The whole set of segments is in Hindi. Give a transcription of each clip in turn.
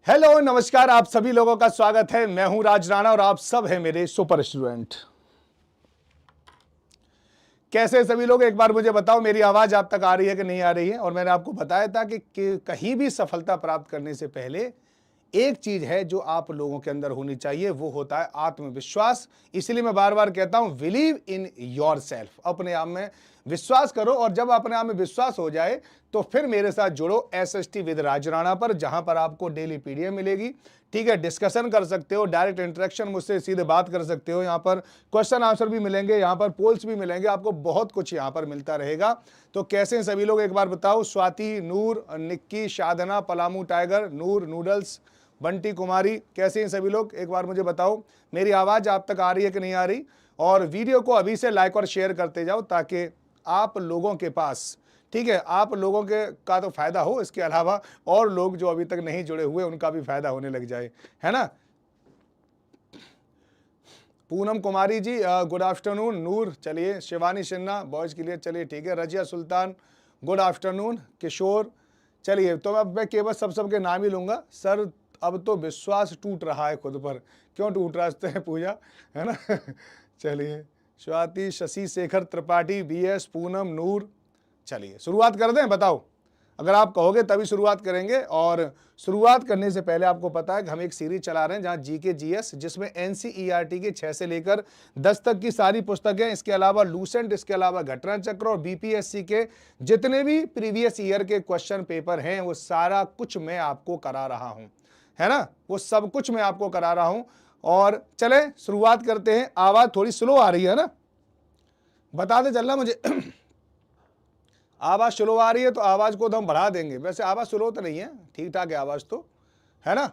हेलो नमस्कार, आप सभी लोगों का स्वागत है। मैं हूं राज राणा और आप सब हैं मेरे सुपर स्टूडेंट। कैसे सभी लोग, एक बार मुझे बताओ मेरी आवाज आप तक आ रही है कि नहीं आ रही है। और मैंने आपको बताया था कि कहीं भी सफलता प्राप्त करने से पहले एक चीज है जो आप लोगों के अंदर होनी चाहिए, वो होता है आत्मविश्वास। इसलिए मैं बार बार कहता हूं बिलीव इन योर सेल्फ, अपने आप में विश्वास करो। और जब अपने आप में विश्वास हो जाए तो फिर मेरे साथ जुड़ो एसएसटी विद राज राणा पर, जहां पर आपको डेली पीडीएफ मिलेगी। ठीक है, डिस्कशन कर सकते हो, डायरेक्ट इंटरेक्शन मुझसे सीधे बात कर सकते हो। यहाँ पर क्वेश्चन आंसर भी मिलेंगे, यहाँ पर पोल्स भी मिलेंगे, आपको बहुत कुछ यहाँ पर मिलता रहेगा। तो कैसे हैं सभी लोग, एक बार बताओ। स्वाति, नूर, निक्की, साधना, पलामू टाइगर, नूर, नूडल्स, बंटी कुमारी, कैसे हैं सभी लोग, एक बार मुझे बताओ। मेरी आवाज आप तक आ रही है कि नहीं आ रही। और वीडियो को अभी से लाइक और शेयर करते जाओ ताकि आप लोगों के पास, ठीक है, आप लोगों के का तो फायदा हो, इसके अलावा और लोग जो अभी तक नहीं जुड़े हुए उनका भी फायदा होने लग जाए, है ना। Poonam Kumari ji good afternoon. नूर, चलिए। शिवानी सिन्हा बॉयज के लिए, चलिए ठीक है। Razia Sultan good afternoon. किशोर, चलिए। तो अब मैं केवल सबके नाम ही लूंगा। सर अब तो विश्वास टूट रहा है खुद पर। क्यों टूट रहा है पूजा, है ना। चलिए। स्वाति, शशि शेखर त्रिपाठी, बीएस, पूनम, नूर, चलिए शुरुआत कर दें। बताओ, अगर आप कहोगे तभी शुरुआत करेंगे। और शुरुआत करने से पहले आपको पता है कि हम एक सीरीज चला रहे हैं जहां जीके जीएस, जिसमें एनसीईआरटी के 6 से लेकर 10 तक की सारी पुस्तकें, इसके अलावा लूसेंट, इसके अलावा घटना चक्र और बीपीएससी के जितने भी प्रीवियस ईयर के क्वेश्चन पेपर हैं वो सारा कुछ मैं आपको करा रहा हूं, है ना। वो सब कुछ मैं आपको करा रहा हूं। और चले शुरुआत करते हैं। आवाज थोड़ी स्लो आ रही है ना, बता दे चलना मुझे। आवाज स्लो आ रही है तो आवाज को तो हम बढ़ा देंगे। वैसे आवाज स्लो तो नहीं है, ठीक ठाक है आवाज तो, है ना।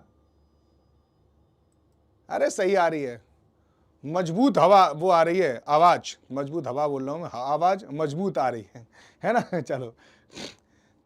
अरे सही आ रही है, मजबूत हवा वो आ रही है, आवाज मजबूत हवा बोल रहा हूं मैं, आवाज मजबूत आ रही है ना। चलो,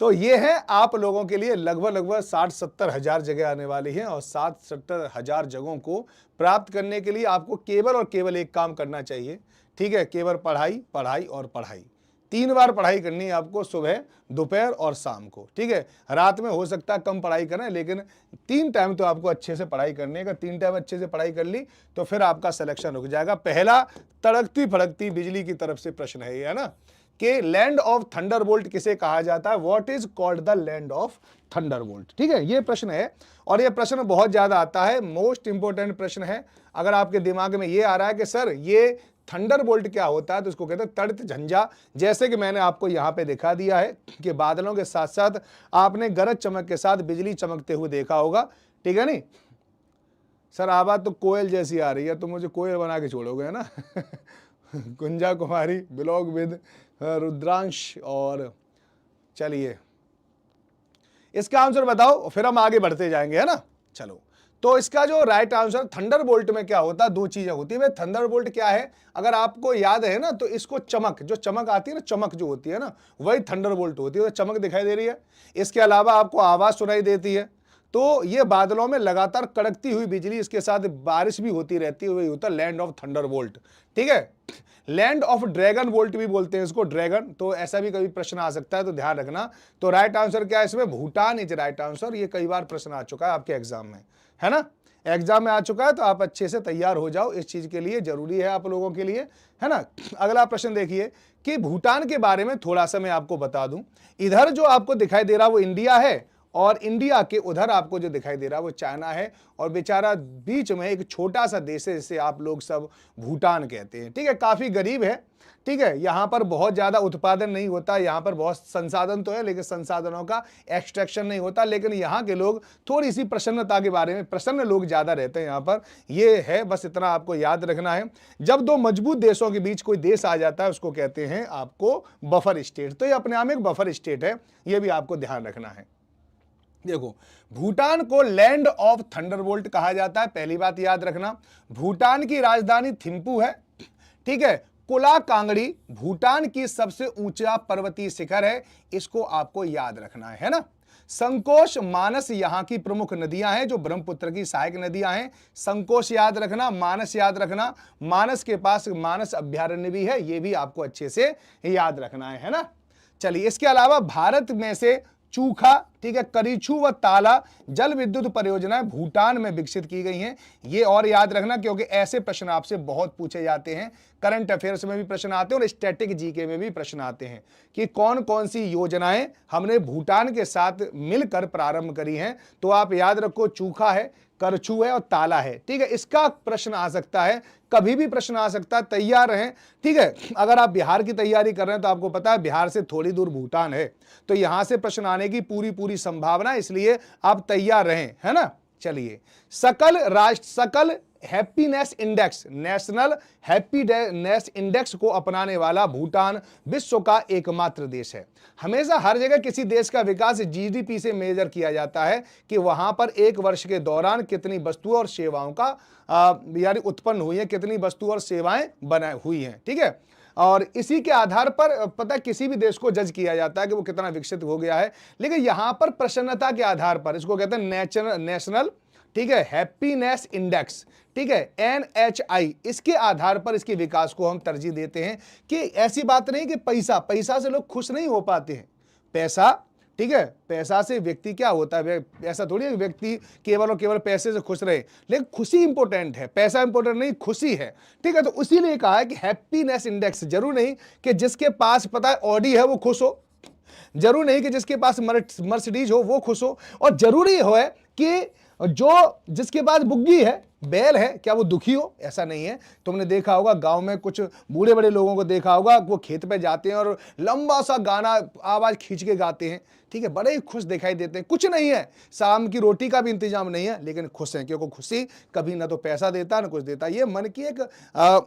तो ये है आप लोगों के लिए लगभग 60-70 हजार जगह आने वाली है। और 60-70 हजार जगहों को प्राप्त करने के लिए आपको केवल और केवल एक काम करना चाहिए, ठीक है। केवल पढ़ाई, पढ़ाई और पढ़ाई। 3 बार पढ़ाई करनी है आपको, सुबह, दोपहर और शाम को, ठीक है। रात में हो सकता है कम पढ़ाई करें, लेकिन 3 टाइम तो आपको अच्छे से पढ़ाई करने का। 3 टाइम अच्छे से पढ़ाई कर ली तो फिर आपका सिलेक्शन रुक जाएगा। पहला तड़कती फड़कती बिजली की तरफ से प्रश्न है, है ना, कि लैंड ऑफ थंडरबोल्ट किसे कहा जाता है। What is called the land of Thunderbolt, ठीक है, ये प्रश्न है। और ये प्रश्न बहुत ज्यादा आता है, मोस्ट इंपोर्टेंट प्रश्न है। अगर आपके दिमाग में ये आ रहा है कि सर ये थंडरबोल्ट क्या होता है, तो इसको कहते हैं तड़ित झंझा। जैसे कि मैंने आपको यहां पे दिखा दिया है कि बादलों के साथ साथ आपने गरज चमक के साथ बिजली चमकते हुए देखा होगा, ठीक है। नहीं सर आवाज तो कोयल जैसी आ रही है, तो मुझे कोयल बना के छोड़ोगे, है ना। गुंजा कुमारी, ब्लॉग विद रुद्रांश। और चलिए इसका आंसर बताओ, फिर हम आगे बढ़ते जाएंगे, है ना। चलो, तो इसका जो राइट आंसर थंडरबोल्ट में क्या होता है, 2 चीजें होती है। थंडरबोल्ट क्या है, अगर आपको याद है ना, तो इसको चमक, जो चमक आती है ना, चमक जो होती है ना, वही थंडरबोल्ट होती है। तो चमक दिखाई दे रही है, इसके अलावा आपको आवाज सुनाई देती है। तो ये बादलों में लगातार कड़कती हुई बिजली, इसके साथ बारिश भी होती रहती है, वही होता है लैंड ऑफ थंडरबोल्ट, ठीक है। लैंड ऑफ ड्रैगन बोल्ट भी बोलते हैं इसको, ड्रैगन। तो ऐसा भी कभी प्रश्न आ सकता है, तो ध्यान रखना। तो राइट आंसर क्या है इसमें, भूटान इज राइट आंसर। ये कई बार प्रश्न आ चुका है आपके एग्जाम में, है ना। एग्जाम में आ चुका है, तो आप अच्छे से तैयार हो जाओ, इस चीज के लिए जरूरी है आप लोगों के लिए, है ना। अगला प्रश्न देखिए कि भूटान के बारे में थोड़ा सा मैं आपको बता दूं। इधर जो आपको दिखाई दे रहा वो इंडिया है, और इंडिया के उधर आपको जो दिखाई दे रहा वो चाइना है। और बेचारा बीच में एक छोटा सा देश है, जिसे आप लोग सब भूटान कहते हैं, ठीक है। काफी गरीब है, ठीक है। यहां पर बहुत ज्यादा उत्पादन नहीं होता, यहां पर बहुत संसाधन तो है, लेकिन संसाधनों का एक्सट्रैक्शन नहीं होता। लेकिन यहां के लोग थोड़ी सी प्रसन्नता के बारे में, प्रसन्न लोग ज्यादा रहते हैं यहां पर, ये है। बस इतना आपको याद रखना है। जब 2 मजबूत देशों के बीच कोई देश आ जाता है, उसको कहते हैं आपको बफर स्टेट। तो ये अपने आप में एक बफर स्टेट है, ये भी आपको ध्यान रखना है। देखो, भूटान को लैंड ऑफ थंडरबोल्ट कहा जाता है, पहली बात याद रखना। भूटान की राजधानी थिम्पू है, ठीक है। कुला कांगड़ी भूटान की सबसे ऊंचा पर्वतीय शिखर है, इसको आपको याद रखना है ना। संकोश, मानस यहां की प्रमुख नदियां हैं, जो ब्रह्मपुत्र की सहायक नदियां हैं। संकोश याद रखना, मानस याद रखना। मानस के पास मानस अभ्यारण्य भी है, ये भी आपको अच्छे से याद रखना है ना। चलिए, इसके अलावा भारत में से चूखा ठीक है। करीछू व ताला जल विद्युत परियोजनाएं भूटान में विकसित की गई हैं। ये और याद रखना, क्योंकि ऐसे प्रश्न आपसे बहुत पूछे जाते हैं। करंट अफेयर्स में भी प्रश्न आते हैं और स्टैटिक जीके में भी प्रश्न आते हैं कि कौन कौन सी योजनाएं हमने भूटान के साथ मिलकर प्रारंभ करी हैं। तो आप याद रखो, चूखा है, करछू है और ताला है। ठीक है, इसका प्रश्न आ सकता है, कभी भी प्रश्न आ सकता है, तैयार रहें। ठीक है, अगर आप बिहार की तैयारी कर रहे हैं तो आपको पता है बिहार से थोड़ी दूर भूटान है, तो यहां से प्रश्न आने की पूरी पूरी संभावना, इसलिए आप तैयार रहें, है ना। चलिए, सकल happiness index, national happiness index को अपनाने वाला भूटान विश्व का एकमात्र देश है। हमेशा हर जगह किसी देश का विकास जीडीपी से मेजर किया जाता है कि वहां पर एक वर्ष के दौरान कितनी वस्तुओं और सेवाओं का यानी उत्पन्न हुई है, कितनी वस्तु और सेवाएं बनाई हुई हैं। ठीक है, और इसी के आधार पर पता किसी भी देश को जज किया जाता है कि वो कितना विकसित हो गया है। लेकिन यहां पर प्रसन्नता के आधार पर, इसको कहते हैं नेशनल, ठीक है, हैप्पीनेस इंडेक्स, ठीक है, NHI, इसके आधार पर इसके विकास को हम तरजीह देते हैं। कि ऐसी बात नहीं कि पैसा से लोग खुश नहीं हो पाते हैं। पैसा, ठीक है, पैसा से व्यक्ति क्या होता है, ऐसा थोड़ी है व्यक्ति केवल और केवल पैसे से खुश रहे, लेकिन खुशी इंपॉर्टेंट है, पैसा इंपॉर्टेंट नहीं, खुशी है। ठीक है, तो इसीलिए कहा है कि हैप्पीनेस इंडेक्स, जरूर नहीं कि जिसके पास पता है ऑडी है वो खुश हो, जरूर नहीं कि जिसके पास मर्सिडीज हो वो खुश हो, और जरूरी हो है कि जिसके पास बुग्गी है, बैल है, क्या वो दुखी हो, ऐसा नहीं है। तुमने देखा होगा गांव में कुछ बूढ़े बड़े लोगों को देखा होगा, वो खेत पे जाते हैं और लंबा सा गाना आवाज खींच के गाते हैं। ठीक है, बड़े ही खुश दिखाई देते हैं। कुछ नहीं है, शाम की रोटी का भी इंतजाम नहीं है, लेकिन खुश हैं, क्योंकि खुशी कभी ना तो पैसा देता ना कुछ देता। ये मन की एक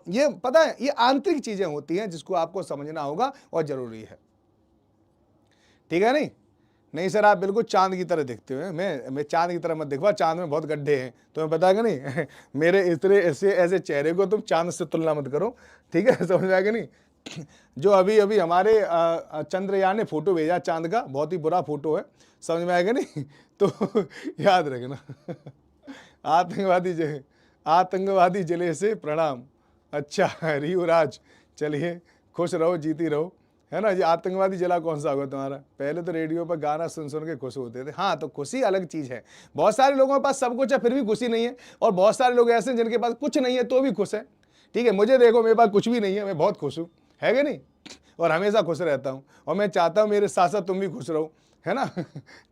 ये पता है, ये आंतरिक चीजें होती हैं जिसको आपको समझना होगा और जरूरी है। ठीक है, नहीं सर आप बिल्कुल चांद की तरह दिखते हुए, मैं चांद की तरह मत दिखवा, चांद में बहुत गड्ढे हैं, तुम्हें पता है कि नहीं। मेरे इतने ऐसे चेहरे को तुम चांद से तुलना मत करो, ठीक है, समझ आएगा नहीं। जो अभी हमारे चंद्रयान ने फोटो भेजा चांद का, बहुत ही बुरा फोटो है, समझ में आएगा नहीं। तो याद रखना। आतंकवादी जिले से प्रणाम। अच्छा रियुराज, चलिए खुश रहो, जीती रहो, है ना। ये आतंकवादी जिला कौन सा होगा तुम्हारा। पहले तो रेडियो पर गाना सुन के खुश होते थे। हाँ, तो खुशी अलग चीज है। बहुत सारे लोगों के पास सब कुछ है फिर भी खुशी नहीं है, और बहुत सारे लोग ऐसे हैं जिनके पास कुछ नहीं है तो भी खुश है। ठीक है, मुझे देखो, मेरे पास कुछ भी नहीं है, मैं बहुत खुश हूँ, है कि नहीं, और हमेशा खुश रहता हूँ, और मैं चाहता हूँ मेरे साथ साथ तुम भी खुश रहो, है ना।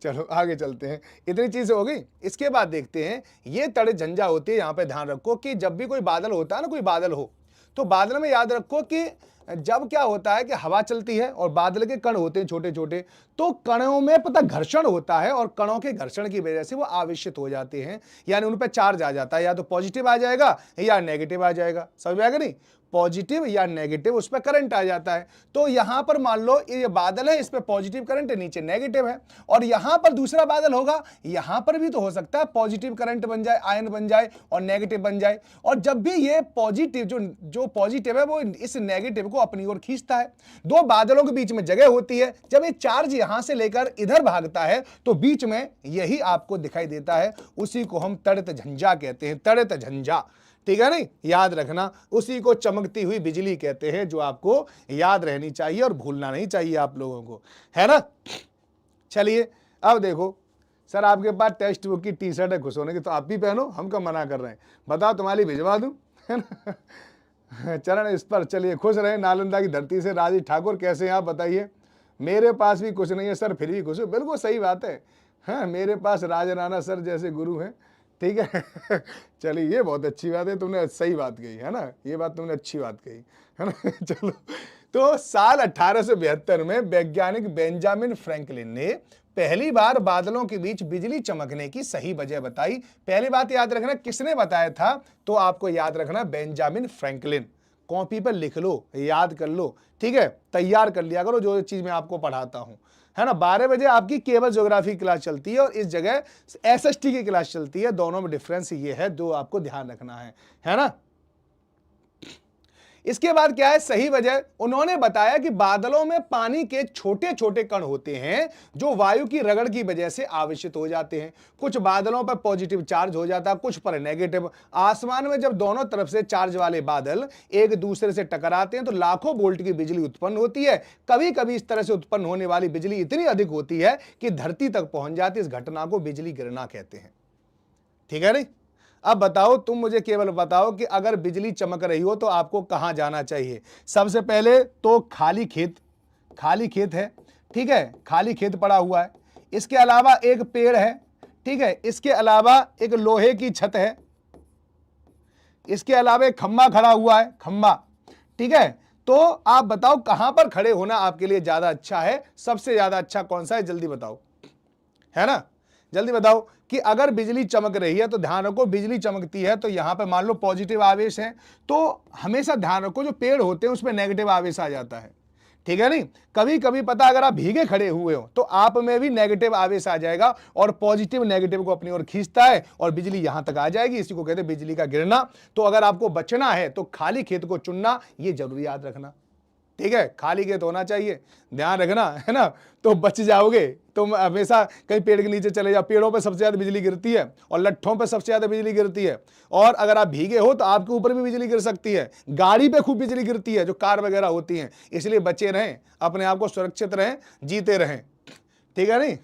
चलो आगे चलते हैं, इतनी चीजें हो गई। इसके बाद देखते हैं, ये तड़े झंझा होती है। यहाँ पे ध्यान रखो कि जब भी कोई बादल होता है ना, कोई बादल हो, तो बादल में याद रखो कि जब क्या होता है कि हवा चलती है और बादल के कण होते हैं छोटे छोटे, तो कणों में पता घर्षण होता है, और कणों के घर्षण की वजह से वो आवेशित हो जाते हैं, यानी उन पर चार्ज आ जाता है, या तो पॉजिटिव आ जाएगा या नेगेटिव आ जाएगा। समझ में आएगा नहीं, पॉजिटिव या नेगेटिव, उस पर करंट आ जाता है। तो यहां पर मान लो ये बादल है, इस पे पॉजिटिव करंट है, नीचे नेगेटिव है, और यहां पर दूसरा बादल होगा, यहां पर भी तो हो सकता है पॉजिटिव करंट बन जाए, आयन बन जाए और नेगेटिव बन जाए। और जब भी ये पॉजिटिव जो पॉजिटिव है वो इस नेगेटिव को अपनी ओर खींचता है। दो बादलों के बीच में जगह होती है, जब ये चार्ज यहां से लेकर इधर भागता है तो बीच में यही आपको दिखाई देता है, उसी को हम तड़ित झंझा कहते हैं, तड़ित झंझा। ठीक है नहीं, याद रखना, उसी को चमकती हुई बिजली कहते हैं, जो आपको याद रहनी चाहिए और भूलना नहीं चाहिए आप लोगों को, है ना। चलिए अब देखो, सर आपके पास टेक्स्ट बुक की टी शर्ट है खुश होने की, तो आप भी पहनो, हम कब मना कर रहे हैं, बताओ तुम्हारी भिजवा दूं, है ना। चरण इस पर चलिए, खुश रहे नालंदा की धरती से। राजेश ठाकुर कैसे हैं आप बताइए। मेरे पास भी कुछ नहीं है सर, फिर भी खुश हो। बिल्कुल सही बात है, हाँ, मेरे पास राज राणा सर जैसे गुरु हैं, ठीक है। चलिए ये बहुत अच्छी बात है, तुमने सही बात कही, है ना, ये बात तुमने अच्छी बात कही, है ना। चलो, तो साल 1872 में वैज्ञानिक बेंजामिन फ्रैंकलिन ने पहली बार बादलों के बीच बिजली चमकने की सही वजह बताई। पहली बात याद रखना, किसने बताया था, तो आपको याद रखना बेंजामिन फ्रैंकलिन। कॉपी पर लिख लो, याद कर लो, ठीक है, तैयार कर लिया करो जो चीज मैं आपको पढ़ाता हूं, है ना। 12 बजे आपकी केवल ज्योग्राफी क्लास चलती है और इस जगह SST की क्लास चलती है। दोनों में डिफरेंस ये है, जो आपको ध्यान रखना है ना। इसके बाद क्या है सही वजह, उन्होंने बताया कि बादलों में पानी के छोटे छोटे कण होते हैं जो वायु की रगड़ की वजह से आवेशित हो जाते हैं। कुछ बादलों पर पॉजिटिव चार्ज हो जाता है, कुछ पर नेगेटिव। आसमान में जब दोनों तरफ से चार्ज वाले बादल एक दूसरे से टकराते हैं तो लाखों वोल्ट की बिजली उत्पन्न होती है। कभी कभी इस तरह से उत्पन्न होने वाली बिजली इतनी अधिक होती है कि धरती तक पहुंच जाती है। इस घटना को बिजली गिरना कहते हैं। ठीक है नहीं? अब बताओ, तुम मुझे केवल बताओ कि अगर बिजली चमक रही हो तो आपको कहां जाना चाहिए। सबसे पहले तो खाली खेत है, ठीक है, खाली खेत पड़ा हुआ है। इसके अलावा एक पेड़ है, ठीक है, इसके अलावा एक लोहे की छत है, इसके अलावा एक खंबा खड़ा हुआ है, खंबा, ठीक है। तो आप बताओ कहां पर खड़े होना आपके लिए ज्यादा अच्छा है, सबसे ज्यादा अच्छा कौन सा है, जल्दी बताओ, है ना, जल्दी बताओ कि अगर बिजली चमक रही है तो ध्यान रखो, बिजली चमकती है तो यहां पे मान लो पॉजिटिव आवेश है, तो हमेशा ध्यान रखो जो पेड़ होते हैं उसमें नेगेटिव आवेश आ जाता है। ठीक है नहीं? कभी कभी पता अगर आप भीगे खड़े हुए हो तो आप में भी नेगेटिव आवेश आ जाएगा और पॉजिटिव नेगेटिव को अपनी ओर खींचता है और बिजली यहां तक आ जाएगी। इसी को कहते हैं बिजली का गिरना। तो अगर आपको बचना है तो खाली खेत को चुनना, ये जरूरी याद रखना। ठीक है, खाली खेत होना चाहिए, ध्यान रखना, है ना, तो बच जाओगे। तुम हमेशा कहीं पेड़ के नीचे चले जाओ, पेड़ों पे सबसे ज्यादा बिजली गिरती है और लट्ठों पे सबसे ज्यादा बिजली गिरती है। और अगर आप भीगे हो तो आपके ऊपर भी बिजली गिर सकती है। गाड़ी पे खूब बिजली गिरती है, जो कार वगैरह होती हैं। इसलिए बचे रहें, अपने आप को सुरक्षित रहें, जीते रहें। ठीक है नहीं?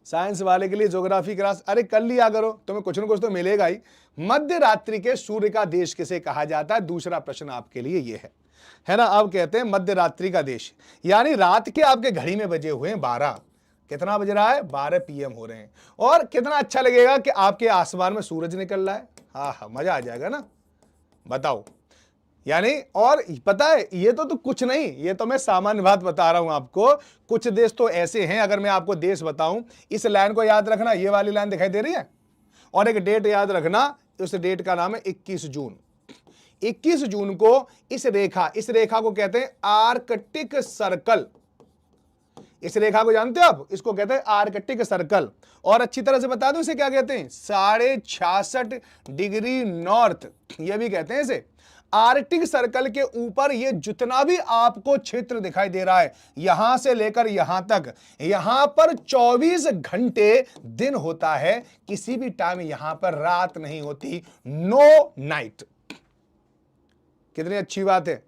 साइंस वाले के लिए ज्योग्राफी क्लास अरे कर लिया करो, तुम्हें कुछ न कुछ तो मिलेगा ही। मध्य रात्रि के सूर्य का देश किसे कहा जाता है? दूसरा प्रश्न आपके लिए ये है ना। अब कहते हैं मध्य रात्रि का देश, यानी रात के आपके घड़ी में बजे हुए हैं 12। कितना बज रहा है? 12 PM हो रहे हैं। और कितना अच्छा लगेगा कि आपके आसमान में सूरज निकल रहा है। हाँ हाँ, मजा आ जाएगा ना, बताओ। यानी और पता है ये तो कुछ नहीं, ये तो मैं सामान्य बात बता रहा हूं आपको। कुछ देश तो ऐसे हैं, अगर मैं आपको देश बताऊं, इस लाइन को याद रखना, ये वाली लाइन दिखाई दे रही है, और एक डेट याद रखना, उस डेट का नाम है 21 जून। 21 जून को इस रेखा को कहते हैं आर्कटिक सर्कल। इस रेखा को जानते हो आप? इसको कहते हैं आर्कटिक सर्कल। और अच्छी तरह से बता दो इसे क्या कहते हैं? 66.5 डिग्री नॉर्थ, ये भी कहते हैं इसे। आर्कटिक सर्कल के ऊपर ये जितना भी आपको क्षेत्र दिखाई दे रहा है, यहां से लेकर यहां तक, यहां पर 24 घंटे दिन होता है। किसी भी टाइम यहां पर रात नहीं होती, नो नाइट। कितनी अच्छी बात है,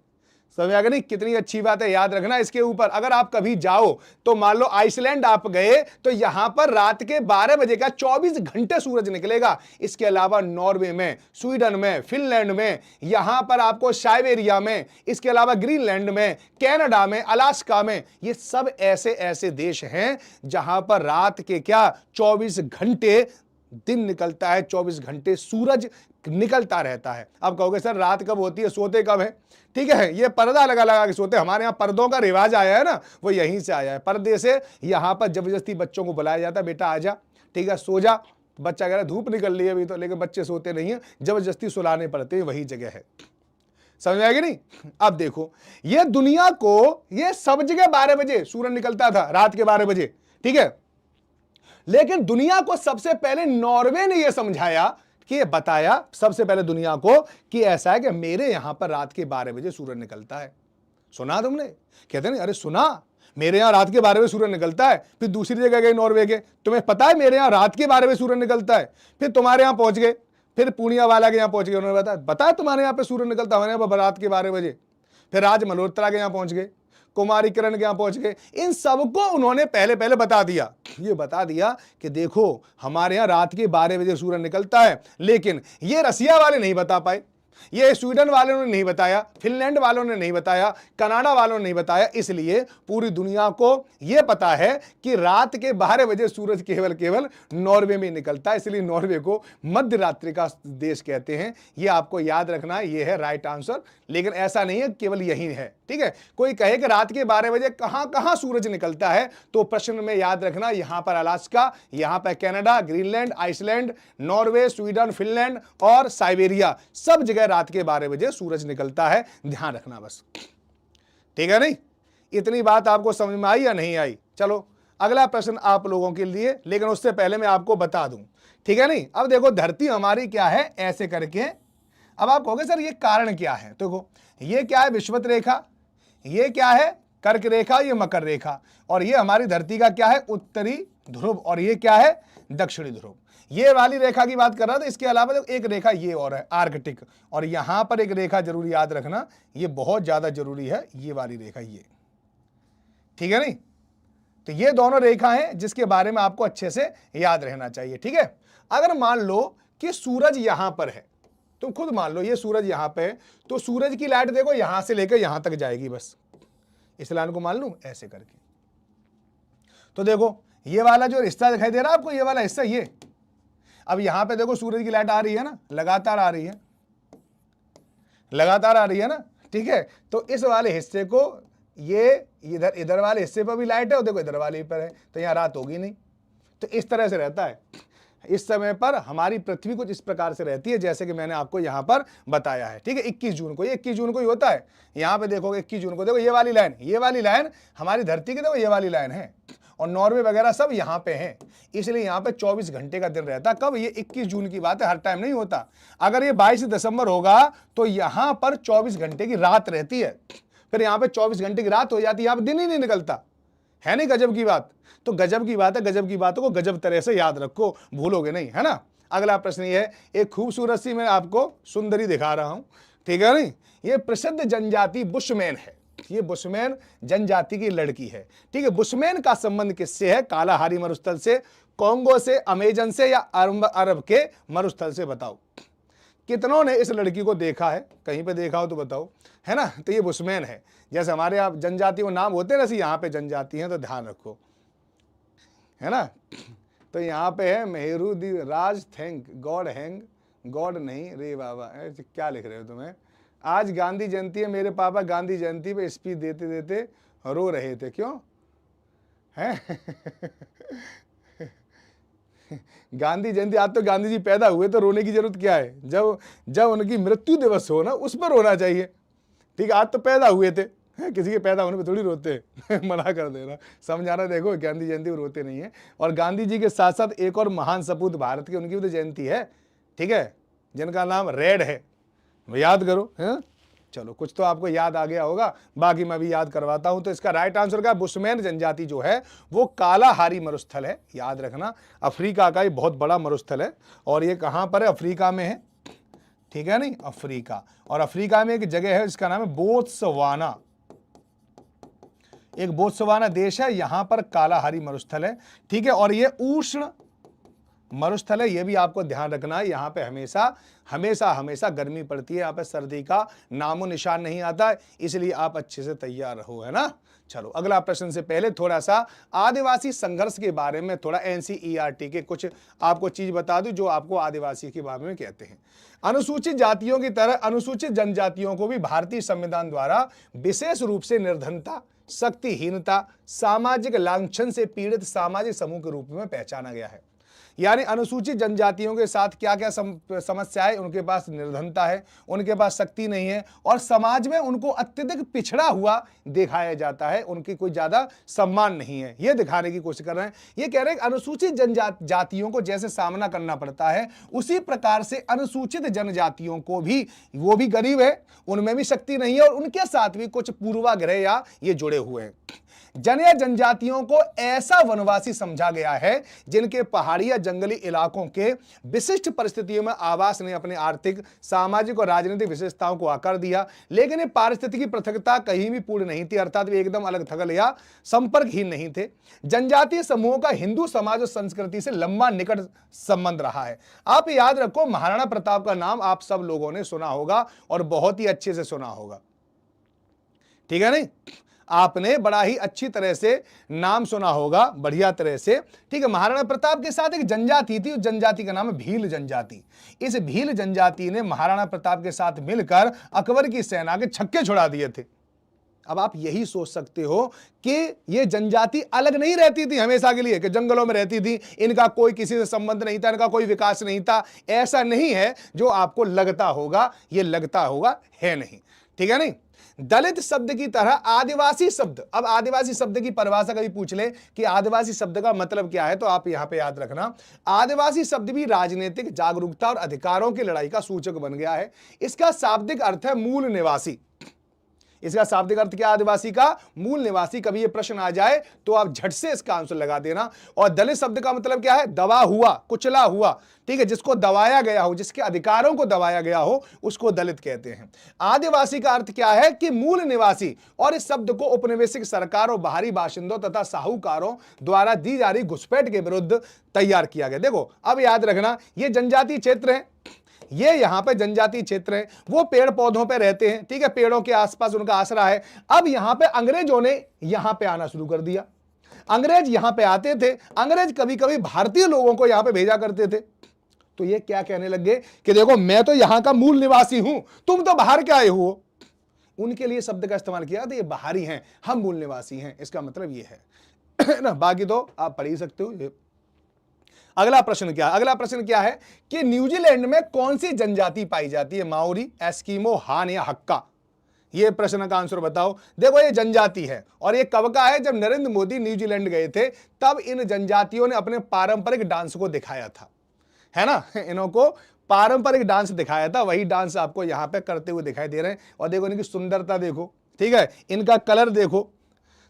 समझ आ गया नहीं? कितनी अच्छी बात है, याद रखना इसके ऊपर। अगर आप कभी जाओ तो मान लो आइसलैंड आप गए तो यहां पर रात के 12 बजे का 24 घंटे सूरज निकलेगा। इसके अलावा नॉर्वे में, स्वीडन में, फिनलैंड में, यहां पर आपको साइबेरिया में, इसके अलावा ग्रीनलैंड में, कनाडा में, अलास्का में, ये सब ऐसे ऐसे देश हैं जहां पर रात के क्या 24 घंटे दिन निकलता है, 24 घंटे सूरज निकलता रहता है। अब कहोगे सर रात कब होती है, सोते कब है? ठीक है, ये पर्दा लगा लगा के सोते। हमारे यहाँ पर्दों का रिवाज आया है ना, वो यहीं से आया है। पर्दे से यहाँ पर जबरदस्ती बच्चों को बुलाया जाता है, बेटा आजा, ठीक है, सो जा। बच्चा कह रहा है धूप निकल रही है अभी तो, लेकिन बच्चे सोते नहीं है, जबरदस्ती सुलाने पड़ते हैं, वही जगह है। समझ आएगी नहीं? अब देखो, ये दुनिया को, ये सब जगह 12 बजे सूरज निकलता था, रात के 12 बजे, ठीक है। लेकिन दुनिया को सबसे पहले नॉर्वे ने यह समझाया कि ये बताया सबसे पहले दुनिया को कि ऐसा है कि मेरे यहां पर रात के 12 बजे सूरज निकलता है। सुना तुमने? कहते नहीं, अरे सुना, मेरे यहां रात के 12 बजे सूरज निकलता है। फिर दूसरी जगह गए नॉर्वे के, तुम्हें पता है मेरे यहां रात के 12 बजे सूरज निकलता है। फिर तुम्हारे यहां पहुंच गए, फिर पूर्णिया वाला के यहां पहुंच गए, उन्होंने बताया तुम्हारे यहां पे सूरज निकलता है, हमारे यहां रात के 12 बजे। फिर राज मल्होत्रा के यहां पहुंच गए, कुमारी किरण के यहां पहुंच गए। इन सबको उन्होंने पहले पहले बता दिया, ये बता दिया कि देखो हमारे यहां रात के 12 बजे सूरज निकलता है। लेकिन ये रसिया वाले नहीं बता पाए, ये स्वीडन वालों ने नहीं बताया, फिनलैंड वालों ने नहीं बताया, कनाडा वालों ने नहीं बताया। इसलिए पूरी दुनिया को यह पता है कि रात के 12 बजे सूरज केवल नॉर्वे में निकलता है। इसलिए नॉर्वे को मध्य रात्रि का देश कहते हैं। यह आपको याद रखना है, यह है राइट आंसर। लेकिन ऐसा नहीं है केवल यही है, ठीक है। कोई कहे कि रात के 12 बजे कहां कहां सूरज निकलता है, तो प्रश्न में याद रखना यहां पर अलास्का, यहां पर Canada, Greenland, Iceland, Norway, Sweden, Finland और साइबेरिया, सब जगह रात के 12 बजे सूरज निकलता है। ध्यान रखना बस, ठीक है नहीं? इतनी बात आपको समझ में आई या नहीं आई? चलो अगला प्रश्न आप लोगों के लिए, लेकिन उससे पहले मैं आपको बता दूं, ठीक है नहीं? अब देखो धरती हमारी क्या है, ऐसे करके अब आप कहोगे सर ये कारण क्या है, तो देखो ये क्या है, विषुवत रेखा, ये क्या है, कर्क रेखा, ये मकर रेखा, और ये हमारी धरती का क्या है, उत्तरी ध्रुव, और ये क्या है, दक्षिणी ध्रुव। ये वाली रेखा की बात कर रहा था। इसके अलावा एक रेखा ये और है, आर्कटिक, और यहां पर एक रेखा जरूर याद रखना, ये बहुत ज्यादा जरूरी है, ये वाली रेखा, ये, ठीक है नहीं। तो ये दोनों रेखा हैं जिसके बारे में आपको अच्छे से याद रहना चाहिए, ठीक है। अगर मान लो कि सूरज यहां पर है, तुम खुद मान लो ये सूरज यहां पे है, तो सूरज की लाइट देखो यहां से लेकर यहां तक जाएगी, बस इस लाइन को मान लूं ऐसे करके। तो देखो ये वाला जो रिश्ता दिखाई दे रहा है आपको, ये वाला हिस्सा, ये अब यहां पे देखो सूरज की लाइट आ रही है ना, लगातार आ रही है, लगातार आ रही है ना, ठीक है। तो इस वाले हिस्से को, ये इधर वाले हिस्से पर भी लाइट है, और देखो इधर वाले पर है, तो यहां रात होगी नहीं। तो इस तरह से रहता है। इस समय पर हमारी पृथ्वी कुछ इस प्रकार से रहती है जैसे कि मैंने आपको यहां पर बताया है, ठीक है। 21 जून को, ये 21 जून को ही होता है। यहां पे देखोगे 21 जून को, देखो ये वाली लाइन हमारी धरती की, देखो ये वाली लाइन है, और नॉर्वे वगैरह सब यहां पे हैं, इसलिए यहां पे 24 घंटे का दिन रहता। कब, ये 21 जून की बात है, हर टाइम नहीं होता। अगर ये 22 दिसंबर होगा तो यहां पर 24 घंटे की रात रहती है, फिर यहां पे 24 घंटे की रात हो जाती है, यहां पे दिन ही नहीं निकलता है। नहीं गजब की बात, तो गजब की बात है, गजब की बातों को गजब तरह से याद रखो, भूलोगे नहीं, है ना। अगला प्रश्न ये है, एक खूबसूरत सी मैं आपको सुंदरी दिखा रहा हूं, ठीक है नहीं। ये प्रसिद्ध जनजाति बुशमैन है, ये बुशमैन जनजाति की लड़की है, ठीक है। बुशमैन का संबंध किससे है, कालाहारी मरुस्थल से, कोंगो से, अमेजन से, या अरब के मरुस्थल से, बताओ। कितनों ने इस लड़की को देखा है, कहीं पे देखा हो तो बताओ, है ना। तो ये बुशमैन है, जैसे हमारे आप जनजातियों नाम होते हैं ना, यहाँ पे जनजाति हैं, तो ध्यान रखो, है ना। तो यहाँ पे है मेहरू दी राज थैंक गॉड हैंग, गॉड नहीं रे बाबा, क्या लिख रहे हो तुम्हें। आज गांधी जयंती है, मेरे पापा गांधी जयंती पे स्पीच देते देते रो रहे थे, क्यों है गांधी जयंती, आज तो गांधी जी पैदा हुए, तो रोने की जरूरत क्या है। जब उनकी मृत्यु दिवस हो ना, उस पर रोना चाहिए, ठीक है। आज तो पैदा हुए थे, किसी के पैदा होने पे थोड़ी रोते हैं मना कर देना, समझाना। देखो गांधी जयंती पर रोते नहीं है। और गांधी जी के साथ साथ एक और महान सपूत भारत के, उनकी भी तो जयंती है, ठीक है, जिनका नाम रेड है, याद करो, है। चलो कुछ तो आपको याद आ गया होगा, बाकी मैं भी याद करवाता हूं। तो इसका राइट आंसर का बुशमैन जनजाति जो है वो कालाहारी मरुस्थल है, याद रखना। अफ्रीका का ये बहुत बड़ा मरुस्थल है, और ये कहां पर है, अफ्रीका में है, ठीक है नहीं, अफ्रीका। और अफ्रीका में एक जगह है जिसका नाम है बोत्सवाना, एक बोत्सवाना देश है, यहां पर कालाहारी मरुस्थल है, ठीक है। और ये उष्ण मरुस्थल है, ये भी आपको ध्यान रखना है। यहाँ पे हमेशा हमेशा हमेशा गर्मी पड़ती है, यहाँ पे सर्दी का नामो निशान नहीं आता है, इसलिए आप अच्छे से तैयार रहो, है ना। चलो अगला प्रश्न से पहले थोड़ा सा आदिवासी संघर्ष के बारे में, थोड़ा एनसीईआरटी के कुछ आपको चीज बता दूं जो आपको आदिवासी के बारे में कहते हैं। अनुसूचित जातियों की तरह अनुसूचित जनजातियों को भी भारतीय संविधान द्वारा विशेष रूप से निर्धनता, शक्तिहीनता, सामाजिक लांछन से पीड़ित सामाजिक समूह के रूप में पहचाना गया है। यानी अनुसूचित जनजातियों के साथ क्या क्या समस्या है, उनके पास निर्धनता है, उनके पास शक्ति नहीं है, और समाज में उनको अत्यधिक पिछड़ा हुआ दिखाया जाता है, उनकी कोई ज्यादा सम्मान नहीं है, ये दिखाने की कोशिश कर रहे हैं। ये कह रहे हैं कि अनुसूचित जनजातियों को जैसे सामना करना पड़ता है, उसी प्रकार से अनुसूचित जनजातियों को भी, वो भी गरीब है, उनमें भी शक्ति नहीं है, और उनके साथ भी कुछ पूर्वाग्रह या ये जुड़े हुए हैं। या जनजातियों को ऐसा वनवासी समझा गया है जिनके पहाड़ी या जंगली इलाकों के विशिष्ट परिस्थितियों में आवास ने अपने आर्थिक, सामाजिक और राजनीतिक विशेषताओं को आकार दिया, लेकिन ये पारिस्थितिकी पृथकता कहीं भी पूर्ण नहीं थी, अर्थात वे एकदम अलग थलग या संपर्कहीन नहीं थे। जनजातीय समूहों का हिंदू समाज और संस्कृति से लंबा निकट संबंध रहा है। आप याद रखो, महाराणा प्रताप का नाम आप सब लोगों ने सुना होगा, और बहुत ही अच्छे से सुना होगा, ठीक है नहीं। आपने बड़ा ही अच्छी तरह से नाम सुना होगा, बढ़िया तरह से, ठीक है। महाराणा प्रताप के साथ एक जनजाति थी, उस जनजाति का नाम है भील जनजाति। इस भील जनजाति ने महाराणा प्रताप के साथ मिलकर अकबर की सेना के छक्के छुड़ा दिए थे। अब आप यही सोच सकते हो कि ये जनजाति अलग नहीं रहती थी हमेशा के लिए, कि जंगलों में रहती थी, इनका कोई किसी से संबंध नहीं था, इनका कोई विकास नहीं था। ऐसा नहीं है जो आपको लगता होगा, ये लगता होगा है नहीं, ठीक है नहीं। दलित शब्द की तरह आदिवासी शब्द, अब आदिवासी शब्द की परिभाषा कभी पूछ ले कि आदिवासी शब्द का मतलब क्या है, तो आप यहां पे याद रखना, आदिवासी शब्द भी राजनीतिक जागरूकता और अधिकारों की लड़ाई का सूचक बन गया है। इसका शाब्दिक अर्थ है मूल निवासी। इसका शाब्दिक अर्थ क्या? आदिवासी का मूल निवासी। कभी ये प्रश्न आ जाए तो आप झट से इसका आंसर लगा देना। और दलित शब्द का मतलब क्या है? दबा हुआ, कुचला हुआ, ठीक है, जिसको दबाया गया हो, जिसके अधिकारों को दबाया गया हो, उसको दलित कहते हैं। आदिवासी का अर्थ क्या है? कि मूल निवासी। और इस शब्द को औपनिवेशिक सरकार और बाहरी बाशिंदों तथा साहूकारों द्वारा दी जा रही घुसपैठ के विरुद्ध तैयार किया गया। देखो अब याद रखना, ये जनजातीय क्षेत्र है, ये यहां पे जनजातीय क्षेत्र है, वो पेड़ पौधों पे रहते हैं, ठीक है, पेड़ों के आसपास उनका आसरा है। अब यहां पे अंग्रेजों ने यहां पे आना शुरू कर दिया। अंग्रेज यहां पे आते थे, अंग्रेज कभी कभी भारतीय लोगों को यहां पे भेजा करते थे। तो ये क्या कहने लगे कि देखो मैं तो यहां का मूल निवासी हूं, तुम तो बाहर के आए हो। उनके लिए शब्द का इस्तेमाल किया था, ये बाहरी हैं, हम मूल निवासी हैं, इसका मतलब ये है ना। बाकी तो आप पढ़ ही सकते हो। अगला प्रश्न क्या है कि न्यूजीलैंड में कौन सी जनजाति पाई जाती है? माओरी, एस्किमो, हान या हक्का? ये प्रश्न का आंसर बताओ। देखो ये जनजाति है, और ये कब का है? जब नरेंद्र मोदी न्यूजीलैंड गए थे तब इन जनजातियों ने अपने पारंपरिक डांस को दिखाया था, है ना। इनको पारंपरिक डांस दिखाया था, वही डांस आपको यहां पे करते हुए दिखाई दे रहे हैं। और देखो इनकी सुंदरता देखो, ठीक है, इनका कलर देखो।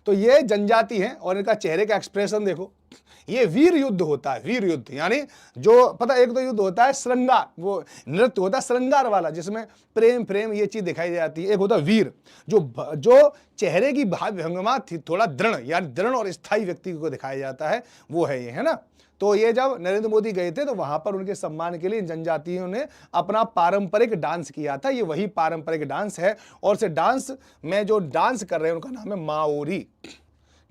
तो ये जनजाति है और इनका चेहरे का एक्सप्रेशन देखो। ये वीर युद्ध होता है, वीर युद्ध, यानी जो पता, एक तो युद्ध होता है श्रृंगार, वो नृत्य होता है श्रृंगार वाला, जिसमें प्रेम प्रेम ये चीज दिखाई जाती है। एक होता है वीर, जो चेहरे की भाव भंगिमा थी थोड़ा दृढ़, यानी दृढ़ और स्थायी व्यक्ति को दिखाया जाता है, वो है ये, है ना। तो ये जब नरेंद्र मोदी गए थे तो वहां पर उनके सम्मान के लिए जनजातियों ने अपना पारंपरिक डांस किया था। ये वही पारंपरिक डांस है, और से डांस में जो डांस कर रहे हैं उनका नाम है माओरी,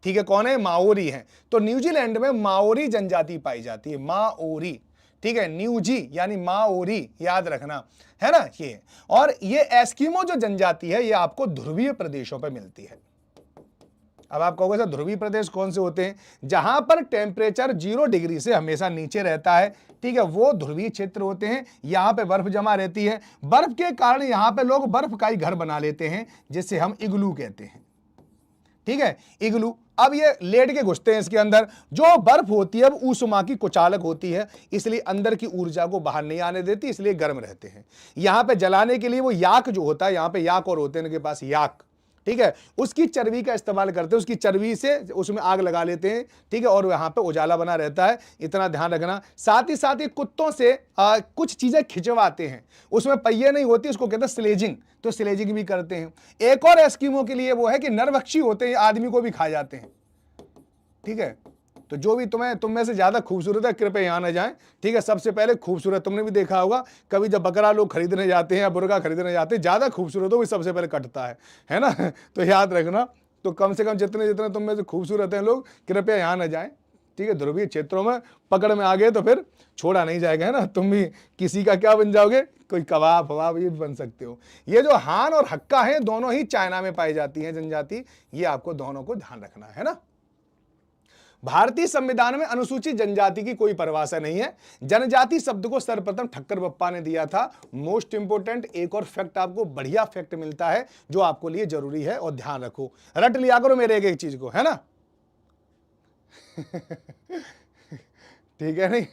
ठीक है। कौन है? माओरी है। तो न्यूजीलैंड में माओरी जनजाति पाई जाती है, माओरी, ठीक है, न्यूजी यानी माओरी, याद रखना, है ना ये। और ये एस्किमो जो जनजाति है ये आपको ध्रुवीय प्रदेशों पर मिलती है। अब आप कहोगे सर ध्रुवीय प्रदेश कौन से होते हैं? जहां पर टेम्परेचर 0 डिग्री से हमेशा नीचे रहता है, ठीक है, वो ध्रुवीय क्षेत्र होते हैं। यहां पे बर्फ जमा रहती है, बर्फ के कारण यहां पे लोग बर्फ का ही घर बना लेते हैं, जिसे हम इग्लू कहते हैं, ठीक है, इग्लू। अब ये लेट के घुसते हैं इसके अंदर। जो बर्फ होती है अब ऊष्मा की कुचालक होती है, इसलिए अंदर की ऊर्जा को बाहर नहीं आने देती, इसलिए गर्म रहते हैं। यहां पे जलाने के लिए वो याक जो होता है, यहां पे याक और होते हैं इनके पास, याक, ठीक है, उसकी चर्बी का इस्तेमाल करते हैं, उसकी चर्बी से उसमें आग लगा लेते हैं, ठीक है, और वहां पे उजाला बना रहता है, इतना ध्यान रखना। साथ ही कुत्तों से कुछ चीजें खिंचवाते हैं, उसमें पहिए नहीं होती, उसको कहते हैं स्लेजिंग, तो स्लेजिंग भी करते हैं। एक और एस्किमो के लिए वो है कि नरभक्षी होते हैं, आदमी को भी खा जाते हैं, ठीक है। तो जो भी तुम में से ज्यादा खूबसूरत है कृपया यहां न जाएं, ठीक है। सबसे पहले खूबसूरत, तुमने भी देखा होगा कभी जब बकरा लोग खरीदने जाते हैं या मुर्गा खरीदने जाते हैं, ज्यादा खूबसूरत हो वो सबसे पहले कटता है ना। तो याद रखना, तो कम से कम जितने जितने तुम में से खूबसूरत हैं लोग कृपया यहां न जाएं, ठीक है। ध्रुवीय क्षेत्रों में पकड़ में आ गए तो फिर छोड़ा नहीं जाएगा, है ना। तुम भी किसी का क्या बन जाओगे, कोई कबाब फवाब ये बन सकते हो। ये जो हान और हक्का है दोनों ही चाइना में पाई जाती है जनजाति, ये आपको दोनों को ध्यान रखना है ना। भारतीय संविधान में अनुसूचित जनजाति की कोई परिभाषा नहीं है। जनजाति शब्द को सर्वप्रथम ठक्कर बप्पा ने दिया था। मोस्ट इंपोर्टेंट एक और फैक्ट, आपको बढ़िया फैक्ट मिलता है जो आपको लिए जरूरी है, और ध्यान रखो, रट लिया करो मेरे एक एक चीज को, है ना। ठीक है नहीं।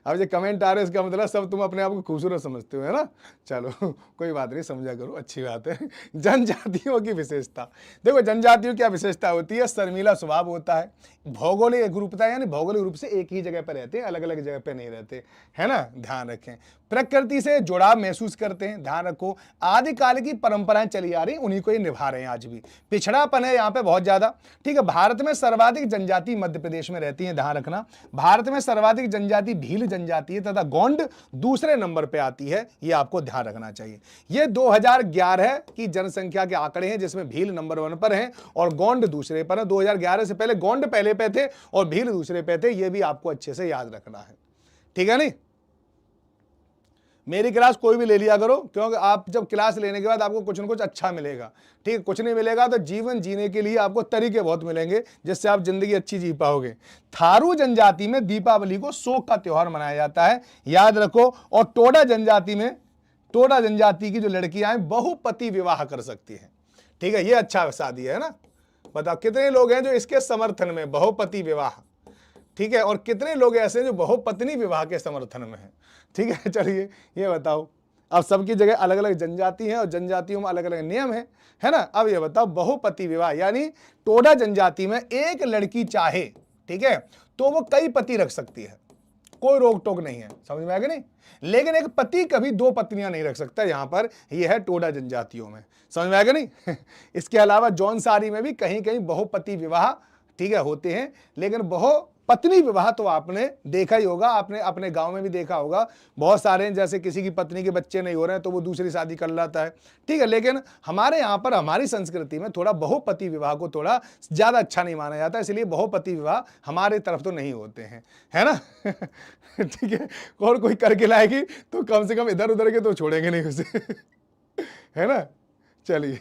अब जो कमेंट आ रहे हैं इसका मतलब सब तुम अपने आप को खूबसूरत समझते हो, है ना। चलो कोई बात नहीं, समझा करो, अच्छी बात है। जनजातियों की विशेषता, देखो जनजातियों की क्या विशेषता होती है? शर्मीला स्वभाव होता है, भौगोलिक एकरूपता, यानी भौगोलिक रूप से एक ही जगह पर रहते हैं, अलग अलग जगह पर नहीं रहते, है ना, ध्यान रखें। प्रकृति से जुड़ाव महसूस करते हैं, ध्यान रखो। आदिकाल की परंपराएं चली आ रही, उन्हीं को ही निभा रहे हैं आज भी। पिछड़ापन है यहाँ पे बहुत ज्यादा, ठीक है। भारत में सर्वाधिक जनजाति मध्य प्रदेश में रहती है, ध्यान रखना। भारत में सर्वाधिक जनजाति भील जनजाति है तथा गोंड दूसरे नंबर पे आती है, ये आपको ध्यान रखना चाहिए। ये 2011 की जनसंख्या के आंकड़े हैं, जिसमें भील नंबर 1 पर है और गोंड दूसरे पर है। 2011 से पहले गोंड पहले पे थे और भील दूसरे पे थे, ये भी आपको अच्छे से याद रखना है, ठीक है नहीं। मेरी क्लास कोई भी ले लिया करो, क्योंकि आप जब क्लास लेने के बाद आपको कुछ न कुछ अच्छा मिलेगा, ठीक है। कुछ नहीं मिलेगा तो जीवन जीने के लिए आपको तरीके बहुत मिलेंगे, जिससे आप जिंदगी अच्छी जी पाओगे। थारू जनजाति में दीपावली को शोक का त्योहार मनाया जाता है, याद रखो। और टोडा जनजाति की जो लड़कियां हैं बहुपति विवाह कर सकती हैं। ठीक है, ये अच्छा शादी है ना। बताओ कितने लोग हैं जो इसके समर्थन में, बहुपति विवाह, ठीक है, और कितने लोग ऐसे हैं जो बहुपत्नी विवाह के समर्थन में हैं। ठीक है, चलिए ये बताओ, अब सबकी जगह अलग अलग जनजाति है और जनजातियों में अलग अलग नियम है ना। अब ये बताओ, बहुपति विवाह यानी टोडा जनजाति में एक लड़की चाहे, ठीक है, तो वो कई पति रख सकती है, कोई रोक टोक नहीं है, समझ में आएगा नहीं। लेकिन एक पति कभी दो पत्नियां नहीं रख सकता, यहां पर यह है टोडा जनजातियों में, समझ में आएगा नहीं। इसके अलावा जौनसारी में भी कहीं कहीं बहुपति विवाह, ठीक है, होते हैं, लेकिन बहुपत्नी विवाह तो आपने देखा ही होगा, आपने अपने गांव में भी देखा होगा, बहुत सारे हैं, जैसे किसी की पत्नी के बच्चे नहीं हो रहे हैं तो वो दूसरी शादी कर लाता है, ठीक है। लेकिन हमारे यहाँ पर, हमारी संस्कृति में थोड़ा बहुपति विवाह को थोड़ा ज्यादा अच्छा नहीं माना जाता, इसलिए बहुपति विवाह हमारे तरफ तो नहीं होते हैं, है ना। ठीक है, और कोई करके लाएगी तो कम से कम इधर उधर के तो छोड़ेंगे नहीं उसे। है ना। चलिए,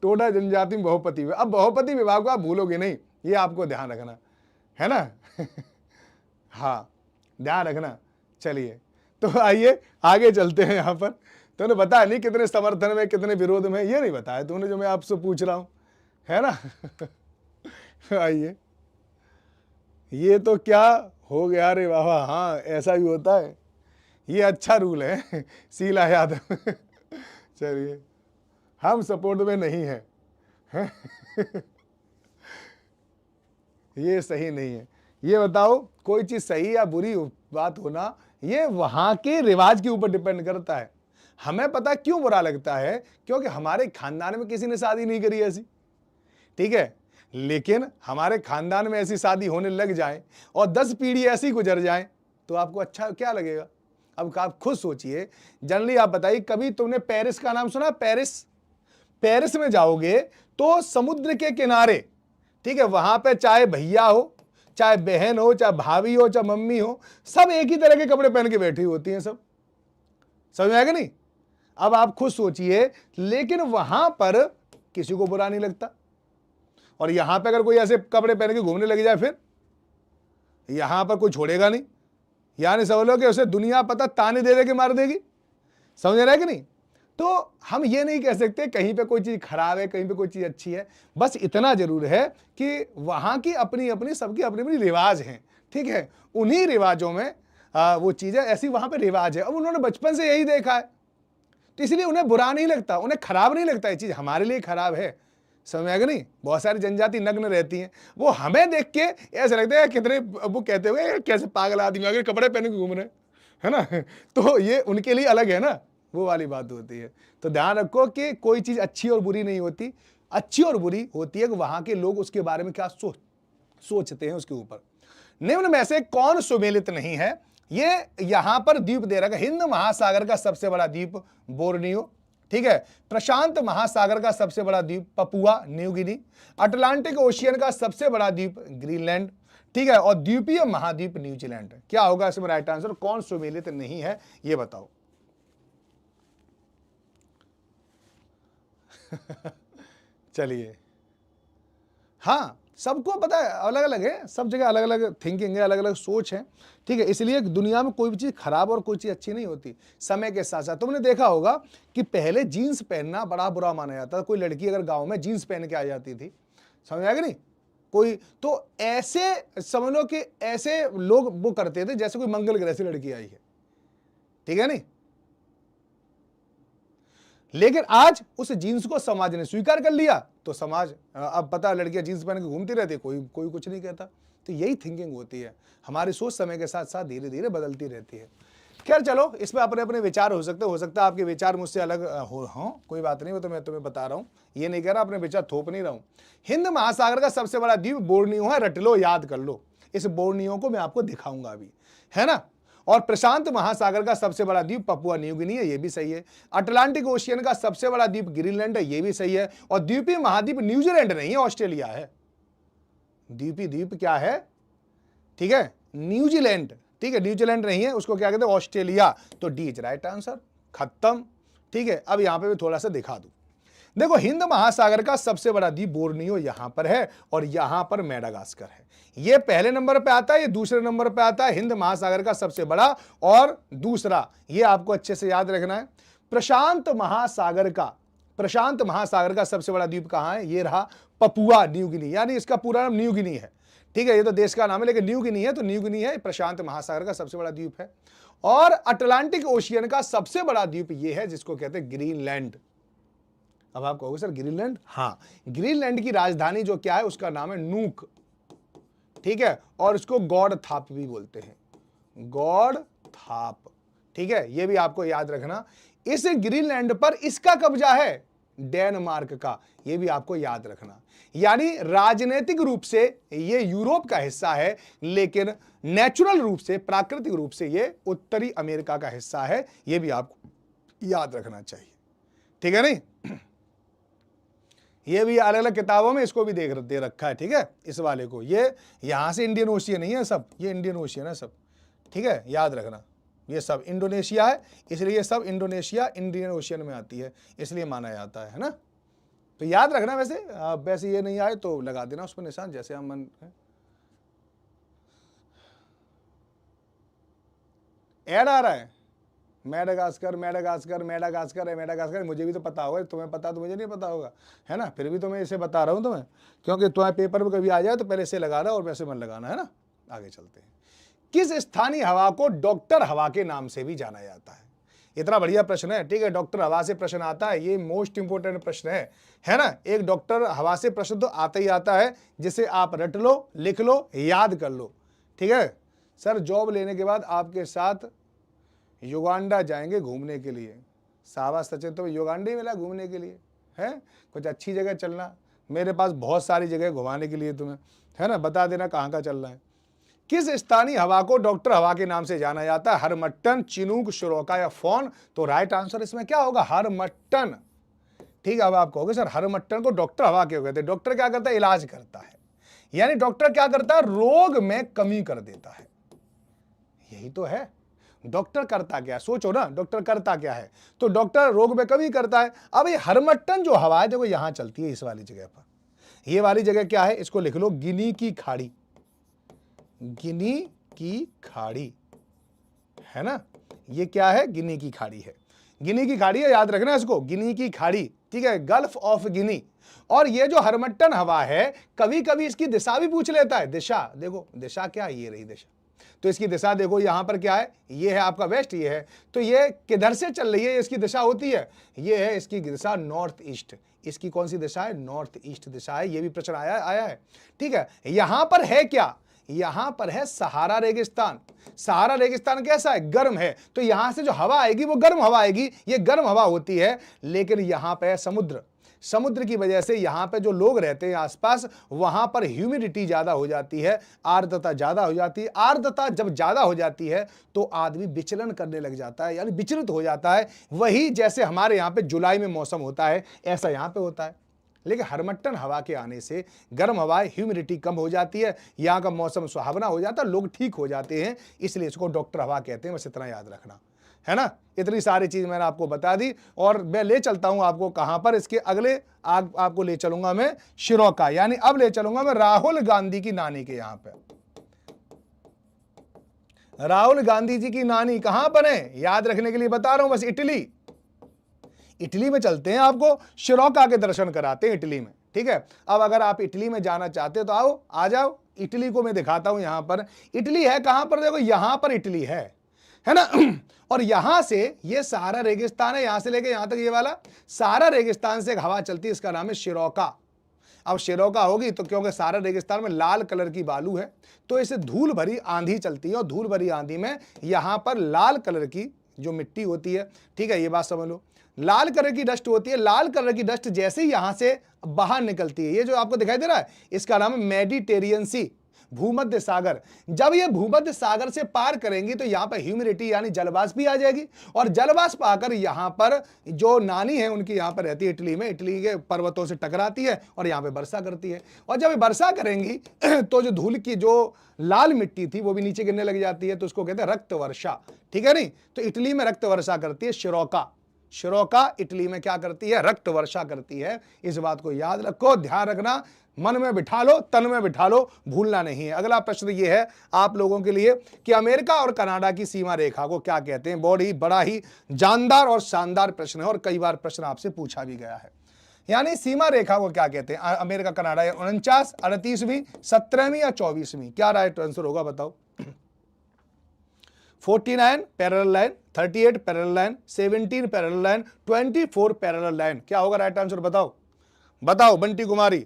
टोडा जनजाति में बहुपति विवाह, अब बहुपति विवाह को आप भूलोगे नहीं, ये आपको ध्यान रखना है ना। हाँ, ध्यान रखना। चलिए, तो आइए आगे चलते हैं। यहां पर तुमने बताया नहीं कितने समर्थन में कितने विरोध में, ये नहीं बताया तुमने जो मैं आपसे पूछ रहा हूं, है ना। आइए, ये तो क्या हो गया रे बाबा, हाँ ऐसा भी होता है, ये अच्छा रूल है। शीला यादव। चलिए, हम सपोर्ट में नहीं है। ये सही नहीं है। ये बताओ, कोई चीज सही या बुरी बात होना, ये वहां के रिवाज के ऊपर डिपेंड करता है। हमें पता क्यों बुरा लगता है, क्योंकि हमारे खानदान में किसी ने शादी नहीं करी ऐसी, ठीक है। लेकिन हमारे खानदान में ऐसी शादी होने लग जाए और 10 पीढ़ी ऐसी गुजर जाए तो आपको अच्छा क्या लगेगा। अब आप खुद सोचिए, जनरली आप बताइए, कभी तुमने पेरिस का नाम सुना। पेरिस में जाओगे तो समुद्र के किनारे, ठीक है, वहां पे चाहे भैया हो, चाहे बहन हो, चाहे भाभी हो, चाहे मम्मी हो, सब एक ही तरह के कपड़े पहन के बैठी होती हैं, सब। समझ में आएगा नहीं। अब आप खुद सोचिए, लेकिन वहां पर किसी को बुरा नहीं लगता, और यहां पे अगर कोई ऐसे कपड़े पहन के घूमने लग जाए, फिर यहां पर कोई छोड़ेगा नहीं, यानी समझ लो कि उसे दुनिया पता ताने दे के मार देगी। समझ रहा है कि नहीं। तो हम ये नहीं कह सकते कहीं पे कोई चीज खराब है, कहीं पे कोई चीज अच्छी है, बस इतना जरूर है कि वहां की अपनी अपनी, सबकी अपनी अपनी रिवाज हैं, ठीक है। उन्हीं रिवाजों में वो चीजें ऐसी वहां पे रिवाज है, अब उन्होंने बचपन से यही देखा है, तो इसलिए उन्हें बुरा नहीं लगता, उन्हें खराब नहीं लगता। ये चीज हमारे लिए खराब है, समझ में आएगा नहीं। बहुत सारी जनजाति नग्न रहती हैं, वो हमें देख के ऐसा लगता है कितने, वो कहते हुए कैसे पागल आदमी आगे कपड़े पहन के घूम रहे, है ना। तो ये उनके लिए अलग है ना, वो वाली बात होती है। तो ध्यान रखो कि कोई चीज अच्छी और बुरी नहीं होती, अच्छी और बुरी होती है कि वहां के लोग उसके बारे में क्या सोचते हैं उसके ऊपर। निम्न में से कौन सुमेलित नहीं है। ये यहां पर द्वीप दे रखा है, हिंद महासागर का सबसे बड़ा द्वीप बोर्नियो, ठीक है, प्रशांत महासागर का सबसे बड़ा द्वीप Papua New Guinea, Atlantic ocean का सबसे बड़ा द्वीप ग्रीनलैंड, ठीक है, और द्वीपीय महाद्वीप न्यूजीलैंड। क्या होगा इसमें राइट आंसर, कौन सुमेलित नहीं है, ये बताओ। चलिए, हाँ, सबको पता है, अलग अलग है, सब जगह अलग अलग थिंकिंग है, अलग अलग सोच है, ठीक है। इसलिए दुनिया में कोई भी चीज खराब और कोई चीज अच्छी नहीं होती। समय के साथ साथ तुमने देखा होगा कि पहले जीन्स पहनना बड़ा बुरा माना जाता था। कोई लड़की अगर गांव में जीन्स पहन के आ जाती थी, समझ आएगा नहीं, कोई तो ऐसे समझ लो कि ऐसे लोग वो करते थे जैसे कोई मंगल ग्रह से लड़की आई है, ठीक है नहीं। लेकिन आज उस जीन्स को समाज ने स्वीकार कर लिया, तो समाज, अब पता लड़कियां जीन्स पहन के घूमती रहती है, कोई कुछ नहीं कहता। तो यही थिंकिंग होती है, हमारी सोच समय के साथ साथ धीरे धीरे बदलती रहती है। खैर चलो, इसमें अपने अपने विचार हो सकते, हो सकता है आपके विचार मुझसे अलग हो, कोई बात नहीं, वो तो मैं तुम्हें बता रहा हूं, ये नहीं कह रहा अपने विचार थोप नहीं रहा हूं। हिंद महासागर का सबसे बड़ा द्वीप बोर्नियो है, रट लो, याद कर लो। इस बोर्नियो को मैं आपको दिखाऊंगा अभी, है ना। और प्रशांत महासागर का सबसे बड़ा द्वीप पपुआ न्यू गिनी है, ये भी सही है। अटलांटिक ओशियन का सबसे बड़ा द्वीप ग्रीनलैंड है, ये भी सही है। और द्वीपीय महाद्वीप न्यूजीलैंड नहीं है, ऑस्ट्रेलिया है। द्वीपीय द्वीप क्या है, ठीक है, न्यूजीलैंड, ठीक है, न्यूजीलैंड नहीं है, उसको क्या कहते हैं, ऑस्ट्रेलिया। तो डी इज राइट आंसर, खत्म, ठीक है। अब यहां पे भी थोड़ा सा दिखा दूं, देखो, हिंद महासागर का सबसे बड़ा द्वीप बोर्नियो यहां पर है, और यहां पर मेडागास्कर है। ये पहले नंबर पे आता है, ये दूसरे नंबर पे आता है। हिंद महासागर का सबसे बड़ा और दूसरा, ये आपको अच्छे से याद रखना है। प्रशांत महासागर का प्रशांत महासागर का सबसे बड़ा द्वीप कहां है? ये रहा पपुआ न्यू गिनी, यानी इसका पूरा नाम न्यू गिनी है। ठीक है, ये तो देश का नाम है लेकिन न्यू गिनी है, तो न्यू गिनी है, प्रशांत महासागर का सबसे बड़ा द्वीप है। और अटलांटिक ओशियन का सबसे बड़ा द्वीप ये है जिसको कहते हैं ग्रीनलैंड। अब आप कहोगे सर ग्रीनलैंड, हाँ, ग्रीनलैंड की राजधानी जो क्या है उसका नाम है नूक। ठीक है, और इसको गॉड थाप भी बोलते हैं, गॉड थाप। ठीक है, ये भी आपको याद रखना। इस ग्रीनलैंड पर इसका कब्जा है डेनमार्क का, ये भी आपको याद रखना। यानी राजनीतिक रूप से ये यूरोप का हिस्सा है लेकिन नेचुरल रूप से, प्राकृतिक रूप से ये उत्तरी अमेरिका का हिस्सा है, ये भी आपको याद रखना चाहिए। ठीक है नहीं, ये भी अलग अलग किताबों में इसको भी दे रखा है। ठीक है, इस वाले को, ये यहां से इंडियन ओशियन नहीं है सब, ये इंडियन ओशियन है सब। ठीक है, याद रखना, ये सब इंडोनेशिया है, इसलिए ये सब इंडोनेशिया इंडियन ओशियन में आती है, इसलिए माना जाता है ना। तो याद रखना, वैसे ये नहीं आए तो लगा देना उस पर निशान, जैसे हम मन है। ऐड आ रहा है, मेडागास्कर मेडागास्कर मेडागास्कर है, मेडागास्कर मुझे भी तो पता होगा, तुम्हें पता तो मुझे नहीं पता होगा, है ना। फिर भी तो मैं इसे बता रहा हूं तुम्हें, क्योंकि तुम्हारे पेपर में कभी आ जाए तो पहले इसे लगाना और वैसे मन लगाना, है ना। आगे चलते हैं। किस स्थानीय हवा को डॉक्टर हवा के नाम से भी जाना जाता है? इतना बढ़िया प्रश्न है। ठीक है, डॉक्टर हवा से प्रश्न आता है, ये मोस्ट इंपोर्टेंट प्रश्न है ना। एक डॉक्टर हवा से प्रश्न तो आता ही आता है, जिसे आप रट लो, लिख लो, याद कर लो। ठीक है सर, जॉब लेने के बाद आपके साथ युगांडा जाएंगे घूमने के लिए। शाबाश सचिन, तो युगांडा ही मिला घूमने के लिए, है कुछ अच्छी जगह चलना, मेरे पास बहुत सारी जगह घुमाने के लिए तुम्हें, है ना। बता देना कहाँ का चलना है। किस स्थानीय हवा को डॉक्टर हवा के नाम से जाना जाता है? हरमट्टन, चिनूक, शिरोका या फोन? तो राइट आंसर इसमें क्या होगा? हरमट्टन। ठीक है, अब आप कहोगे सर हरमट्टन को डॉक्टर हवा क्यों कहते हैं? डॉक्टर क्या करता है? इलाज करता है, यानी डॉक्टर क्या करता है? रोग में कमी कर देता है, यही तो है। डॉक्टर करता क्या, सोचो ना, डॉक्टर करता क्या है? तो डॉक्टर रोग में कमी करता है। अब ये हरमट्टन जो हवा है देखो यहां चलती है, इस वाली जगह पर। ये वाली जगह क्या है? इसको लिख लो गिनी की खाड़ी, गिनी की खाड़ी, है ना। ये क्या है? गिनी की खाड़ी है, गिनी की खाड़ी है, याद रखना इसको, गिनी की खाड़ी। ठीक है, गल्फ ऑफ गिनी। और ये जो हरमट्टन हवा है कभी कभी इसकी दिशा भी पूछ लेता है। दिशा देखो, दिशा क्या है? ये रही दिशा, तो इसकी दिशा देखो, यहां पर क्या है? ये है आपका वेस्ट, ये है, तो ये किधर से चल रही है? इसकी दिशा होती है, ये है इसकी दिशा नॉर्थ ईस्ट। इसकी कौन सी दिशा है? नॉर्थ ईस्ट दिशा है। ये भी प्रश्न आया है। ठीक है, यहां पर है क्या? यहां पर है सहारा रेगिस्तान। सहारा रेगिस्तान कैसा है? गर्म है, तो यहां से जो हवा आएगी वो गर्म हवा आएगी, ये गर्म हवा होती है। लेकिन यहां पे है समुद्र, समुद्र की वजह से यहां पे जो लोग रहते हैं आसपास, वहां पर ह्यूमिडिटी ज्यादा हो जाती है, आर्द्रता ज्यादा हो जाती है। आर्द्रता जब ज्यादा हो जाती है तो आदमी विचलन करने लग जाता है, यानी विचलित हो जाता है। वही जैसे हमारे यहाँ पे जुलाई में मौसम होता है, ऐसा यहाँ पे होता है। लेकिन हरमट्टन हवा के आने से गर्म हवा, ह्यूमिडिटी कम हो जाती है, यहाँ का मौसम सुहावना हो जाता है, लोग ठीक हो जाते हैं, इसलिए इसको डॉक्टर हवा कहते हैं। बस इतना याद रखना, है ना। इतनी सारी चीज मैंने आपको बता दी, और मैं ले चलता हूं आपको कहां पर? इसके अगले आपको ले चलूंगा मैं शिरोका, यानी अब ले चलूंगा मैं राहुल गांधी की नानी के यहां पे। राहुल गांधी जी की नानी कहां पर है? याद रखने के लिए बता रहा हूं, बस इटली, इटली में चलते हैं, आपको शिरोका के दर्शन कराते हैं इटली में। ठीक है, अब अगर आप इटली में जाना चाहते हो तो आओ, आ जाओ, इटली को मैं दिखाता हूं। यहां पर इटली है, कहां पर? देखो यहां पर इटली है ना। और यहां से ये सहारा रेगिस्तान है, यहां से लेके यहां तक ये वाला सहारा रेगिस्तान से एक हवा चलती है, इसका नाम है शिरोका। अब शिरोका होगी तो क्योंकि सहारा रेगिस्तान में लाल कलर की बालू है, तो इसे धूल भरी आंधी चलती है, और धूल भरी आंधी में यहां पर लाल कलर की जो मिट्टी होती है, ठीक है, ये बात समझ लो, लाल कलर की डस्ट होती है। लाल कलर की डस्ट जैसे ही यहां से बाहर निकलती है, ये जो आपको दिखाई दे रहा है, इसका नाम है मेडिटेरियन सी, भूमध्य सागर। जब ये भूमध्य सागर से पार करेंगी तो यहां पर ह्यूमिडिटी यानी जलवाष्प भी आ जाएगी, और जलवाष्प आकर यहां पर जो नानी है उनकी यहां पर रहती है इटली में, इटली के पर्वतों से टकराती है और यहां पे वर्षा करती है। और जब ये वर्षा करेंगी तो जो धूल की जो लाल मिट्टी थी वो भी नीचे गिरने लग जाती है, तो उसको कहते हैं रक्त वर्षा। ठीक है नहीं, तो इटली में रक्त वर्षा करती है शिरोका। शिरोका इटली में क्या करती है, रक्त वर्षा करती है। इस बात को याद रखो, ध्यान रखना, मन में बिठा लो, तन में बिठा लो, भूलना नहीं है। अगला प्रश्न ये है आप लोगों के लिए कि अमेरिका और कनाडा की सीमा रेखा को क्या कहते हैं। बहुत ही बड़ा ही जानदार और शानदार प्रश्न है और कई बार प्रश्न आपसे पूछा भी गया है। यानी सीमा रेखा को क्या कहते हैं अमेरिका कनाडा, 49, 38वीं, 17वीं या 24वीं, क्या राइट आंसर होगा बताओ। 49 parallel line, 38 parallel line, 17 parallel line, 24 parallel line, क्या होगा राइट आंसर बताओ। बताओ बंटी कुमारी,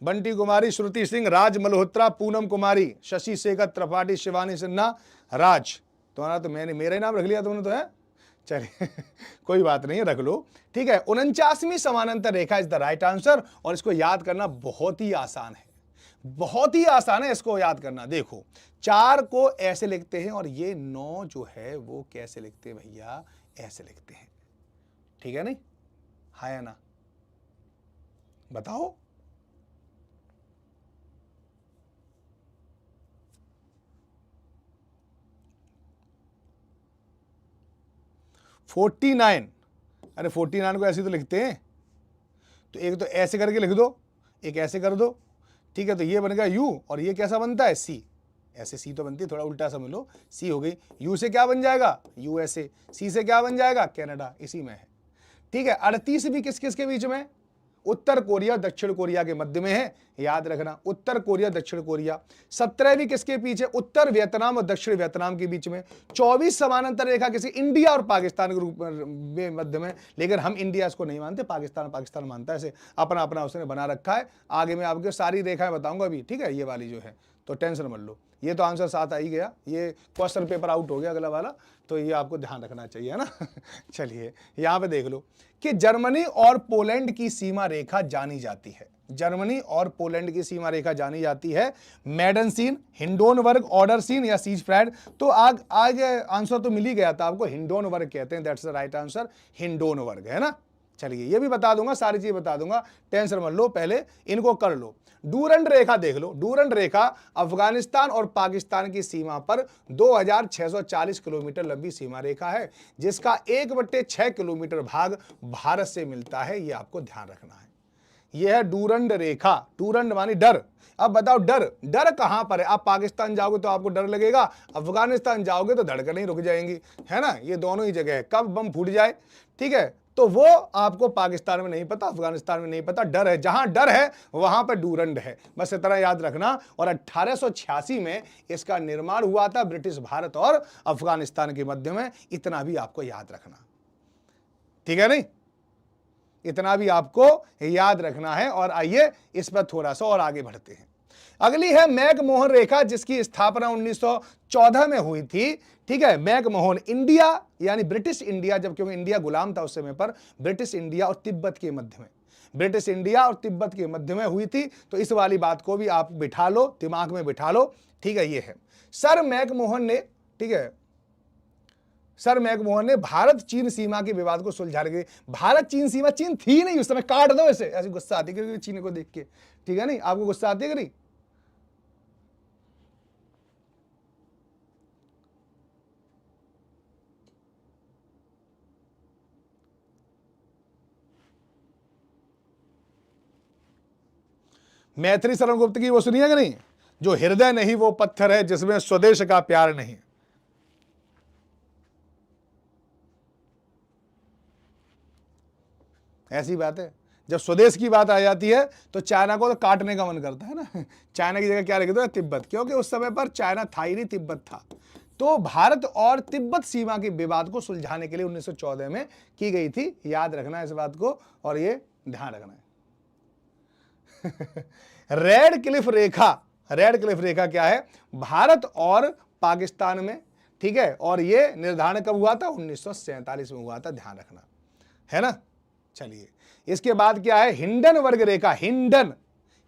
बंटी कुमारी, श्रुति सिंह, राज मल्होत्रा, पूनम कुमारी, शशि शेखर त्रिपाठी, शिवानी सिन्हा, राज। तुम्हारा तो मैंने मेरा ही नाम रख लिया तुमने तो, है चलिए कोई बात नहीं, रख लो, ठीक है। 49वीं समानांतर रेखा इज द राइट आंसर और इसको याद करना बहुत ही आसान है, बहुत ही आसान है इसको याद करना। देखो 4 को ऐसे लिखते हैं और ये 9 जो है वो कैसे लिखते हैं भैया, ऐसे लिखते हैं, ठीक है नहीं, हाँ या ना बताओ। फोर्टी 49, अरे 49 को ऐसे तो लिखते हैं, तो एक तो ऐसे करके लिख दो, एक ऐसे कर दो, ठीक है। तो ये बन गया यू और ये कैसा बनता है सी, ऐसे सी तो बनती है, थोड़ा उल्टा समझ लो, सी हो गई, यू से क्या बन जाएगा यूएसए, सी से क्या बन जाएगा कनाडा, इसी में है, ठीक है। 38 भी किस किस के बीच में, उत्तर कोरिया दक्षिण कोरिया के मध्य में है, याद रखना, उत्तर कोरिया दक्षिण कोरिया। 17 भी किसके पीछे, उत्तर वियतनाम और दक्षिण वियतनाम के बीच में। 24 समानांतर रेखा किसी इंडिया और पाकिस्तान के रूप में मध्य में, लेकिन हम इंडिया इसको नहीं मानते, पाकिस्तान पाकिस्तान मानता है, इसे अपना अपना उसने बना रखा है। आगे मैं आपको सारी रेखाएं बताऊंगा अभी, ठीक है, ये वाली जो है, तो टेंशन मत लो। ये तो आंसर 7 आ ही गया, ये क्वेश्चन पेपर आउट हो गया अगला वाला, तो ये आपको ध्यान रखना चाहिए, है ना चलिए यहाँ पे देख लो कि जर्मनी और पोलैंड की सीमा रेखा जानी जाती है, जर्मनी और पोलैंड की सीमा रेखा जानी जाती है मैडन सीन, हिंडोनवर्ग, ऑर्डर सीन या सीज फ्रैड। तो आज आंसर तो मिल ही गया था आपको, हिंडोनवर्ग कहते हैं, दैट्स द राइट आंसर, हिंडोनवर्ग, है ना। चलिए ये भी बता दूंगा, सारी चीज बता दूंगा, टेंशन मत लो, पहले इनको कर लो। डूरंड रेखा देख लो, डूरंड रेखा अफगानिस्तान और पाकिस्तान की सीमा पर 2640 किलोमीटर लंबी सीमा रेखा है, जिसका 1/6 किलोमीटर भाग भारत से मिलता है, ये आपको ध्यान रखना है। यह है डूरंड रेखा, डूरंड मानी डर। अब बताओ डर, डर कहां पर है, आप पाकिस्तान जाओगे तो आपको डर लगेगा, अफगानिस्तान जाओगे तो धड़कनें रुक जाएंगी, है ना, ये दोनों ही जगह है, कब बम फूट जाए, ठीक है। तो वो आपको पाकिस्तान में नहीं पता, अफगानिस्तान में नहीं पता, डर है, जहां डर है वहां पर डूरंड है, बस इतना याद रखना। और 1886 में इसका निर्माण हुआ था ब्रिटिश भारत और अफगानिस्तान के मध्य में, इतना भी आपको याद रखना, ठीक है नहीं, इतना भी आपको याद रखना है। और आइए इस पर थोड़ा सा और आगे बढ़ते हैं। अगली है मैकमोहन रेखा, जिसकी स्थापना 1914 में हुई थी, ठीक है। मैकमोहन, इंडिया यानी ब्रिटिश इंडिया, जब क्योंकि इंडिया गुलाम था उस समय पर, ब्रिटिश इंडिया और तिब्बत के मध्य में, ब्रिटिश इंडिया और तिब्बत के मध्य में हुई थी। तो इस वाली बात को भी आप बिठा लो, दिमाग में बिठा लो, ठीक है। ये है सर मैकमोहन ने, ठीक है, सर मैकमोहन ने भारत चीन सीमा के विवाद को सुलझाने के, भारत चीन सीमा, चीन थी नहीं उस समय, काट दो ऐसे, ऐसी गुस्सा आती है चीन को देख के, ठीक है नहीं, आपको गुस्सा आती है कि नहीं। मैथिली शरण गुप्त की वो सुनिए कि नहीं, जो हृदय नहीं वो पत्थर है, जिसमें स्वदेश का प्यार नहीं। ऐसी बात है, जब स्वदेश की बात आ जाती है तो चाइना को तो काटने का मन करता है ना चाइना की जगह क्या लिख दो, तिब्बत, क्योंकि उस समय पर चाइना था ही नहीं, तिब्बत था। तो भारत और तिब्बत सीमा के विवाद को सुलझाने के लिए 1914 में की गई थी, याद रखना इस बात को और ये ध्यान रखना है रेड क्लिफ रेखा, रेड क्लिफ रेखा क्या है, भारत और पाकिस्तान में, ठीक है। और ये निर्धारण कब हुआ था, 1947 में हुआ था, ध्यान रखना, है ना। चलिए इसके बाद क्या है, हिंडनवर्ग रेखा, हिंडन,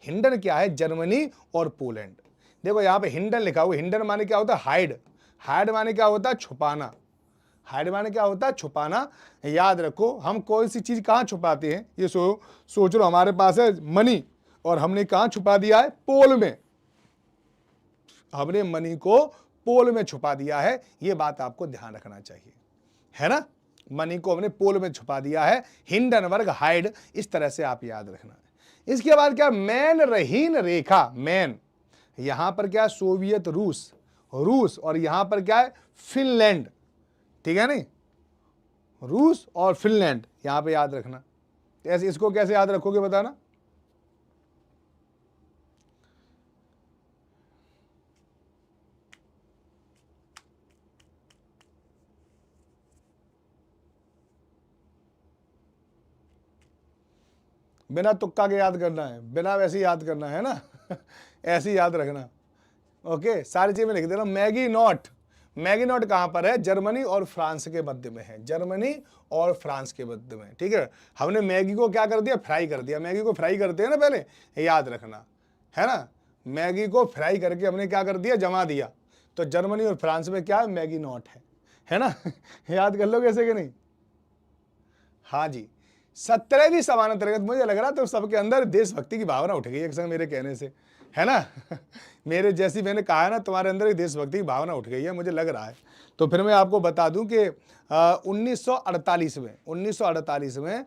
हिंडन क्या है, जर्मनी और पोलैंड। देखो यहां पे हिंडन लिखा हुआ, हिंडन माने क्या होता है, हाइड, हाइड माने क्या होता है, छुपाना, हाइड माने क्या होता है, छुपाना। याद रखो हम कोई सी चीज कहां छुपाते हैं, ये सोच लो, हमारे पास है मनी और हमने कहां छुपा दिया है, पोल में, हमने मनी को पोल में छुपा दिया है, ये बात आपको ध्यान रखना चाहिए, है ना। मनी को हमने पोल में छुपा दिया है, हिंडनबर्ग हाइड, इस तरह से आप याद रखना है। इसके बाद क्या, मैन रहीन रेखा, मैन यहां पर क्या, सोवियत रूस, रूस, और यहां पर क्या है, फिनलैंड, ठीक है नहीं, रूस और फिनलैंड यहां पे याद रखना। ऐसे इसको कैसे याद रखोगे बताना। बिना तुक्का के याद करना है, बिना वैसे याद करना है ना ऐसे याद रखना। ओके, सारी चीजें लिख देना। मैगी नॉट, मैगी नॉट कहां पर है, जर्मनी और फ्रांस के मध्य में है, जर्मनी और फ्रांस के मध्य में, ठीक है। हमने मैगी को क्या कर दिया, फ्राई कर दिया, मैगी को फ्राई करते हैं ना पहले, याद रखना है ना, मैगी को फ्राई करके हमने क्या कर दिया, जमा दिया। तो जर्मनी और फ्रांस में क्या है, मैगी नॉट है ना याद कर लो कैसे कि नहीं। हाँ जी, 17वीं समानंतर रेखा, मुझे लग रहा तो सबके अंदर देशभक्ति की भावना उठ गई एक संग मेरे कहने से, है ना मेरे जैसी मैंने कहा है ना, तुम्हारे अंदर एक देशभक्ति की भावना उठ गई है, मुझे लग रहा है। तो फिर मैं आपको बता दूं कि 1948 में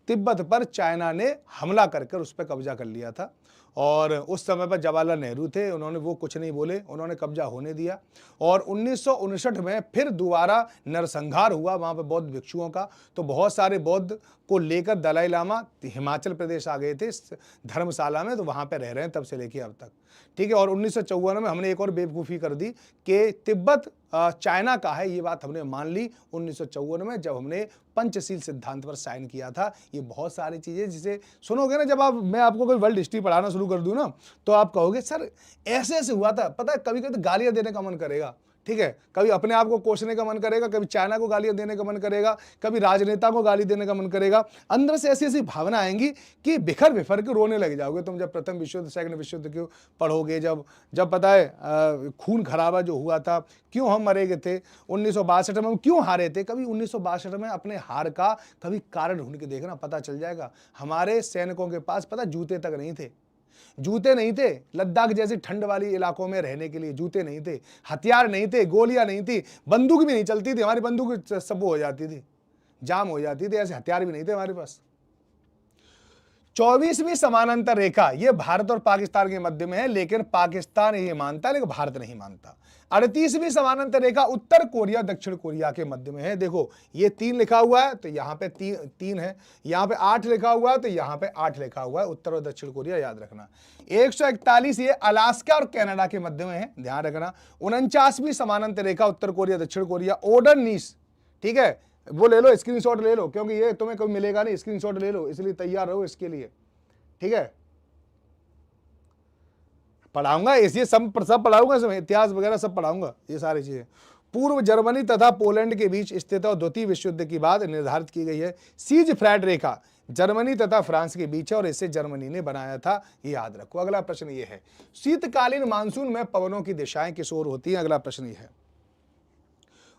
तिब्बत पर चाइना ने हमला कर उस पर कब्जा कर लिया था, और उस समय पर जवाहरलाल नेहरू थे, उन्होंने वो कुछ नहीं बोले, उन्होंने कब्जा होने दिया। और 1959 में फिर दोबारा नरसंहार हुआ वहाँ पे बौद्ध भिक्षुओं का, तो बहुत सारे बौद्ध को लेकर दलाई लामा हिमाचल प्रदेश आ गए थे धर्मशाला में, तो वहाँ पे रह रहे हैं तब से लेके अब तक, ठीक है। और 1954 में हमने एक और बेवकूफ़ी कर दी कि तिब्बत चाइना का है, ये बात हमने मान ली 1954 में, जब हमने पंचशील सिद्धांत पर साइन किया था। ये बहुत सारी चीज़ें जिसे सुनोगे ना, जब मैं आपको कोई वर्ल्ड हिस्ट्री पढ़ाना शुरू कर दूं ना, तो आप कहोगे सर ऐसे ऐसे हुआ था। पता है, कभी कभी तो गालियां देने का मन करेगा, ठीक है, कभी अपने आप को कोसने का मन करेगा, कभी चाइना को गालियां देने का मन करेगा, कभी राजनेता को गाली देने का मन करेगा। अंदर से ऐसी ऐसी भावना आएंगी कि बिखर बिखर के रोने लग जाओगे तुम, जब प्रथम विश्व युद्ध, सेकंड विश्व युद्ध को पढ़ोगे, जब पता है खून खराबा जो हुआ था, क्यों हम मरे गए थे 1962 में, हम क्यों हारे थे, कभी 1962 में अपने हार का कभी कारण ढूंढ के देखना, पता चल जाएगा। हमारे सैनिकों के पास पता जूते तक नहीं थे, जूते नहीं थे, लद्दाख जैसी ठंड वाली इलाकों में रहने के लिए जूते नहीं थे, हथियार नहीं थे, गोलियां नहीं थी, बंदूक भी नहीं चलती थी, हमारी बंदूक सब हो जाती थी, जाम हो जाती थी, ऐसे हथियार भी नहीं थे हमारे पास। 24वीं समानांतर रेखा ये भारत और पाकिस्तान के मध्य में है, लेकिन पाकिस्तान ये मानता है लेकिन भारत नहीं मानता। 38वीं समानांतर रेखा उत्तर कोरिया दक्षिण कोरिया के मध्य में है। देखो ये 3 लिखा हुआ है तो यहाँ पे 3 है, यहाँ पे 8 लिखा हुआ है तो यहाँ पे 8 लिखा हुआ है, उत्तर और दक्षिण कोरिया याद रखना। 141 ये अलास्का और कनाडा के मध्य में है, ध्यान रखना। 49वीं समानांतर रेखा उत्तर कोरिया दक्षिण कोरिया ओडरनीस, ठीक है, वो ले लो, स्क्रीनशॉट ले लो, क्योंकि ये तुम्हें कभी मिलेगा नहीं, स्क्रीनशॉट ले लो, इसलिए तैयार रहो इसके लिए, ठीक है। पढ़ाऊंगा इसे, सब पढ़ाऊंगा, सब इतिहास वगैरह सब पढ़ाऊंगा, ये सारी चीजें। पूर्व जर्मनी तथा पोलैंड के बीच स्थित और द्वितीय विश्व युद्ध की बाद निर्धारित की गई है। सीज फ्रैड रेखा जर्मनी तथा फ्रांस के बीच है और इसे जर्मनी ने बनाया था, ये याद रखो। अगला प्रश्न ये है, शीतकालीन मानसून में पवनों की दिशाएं किस ओर होती हैं। अगला प्रश्न ये है।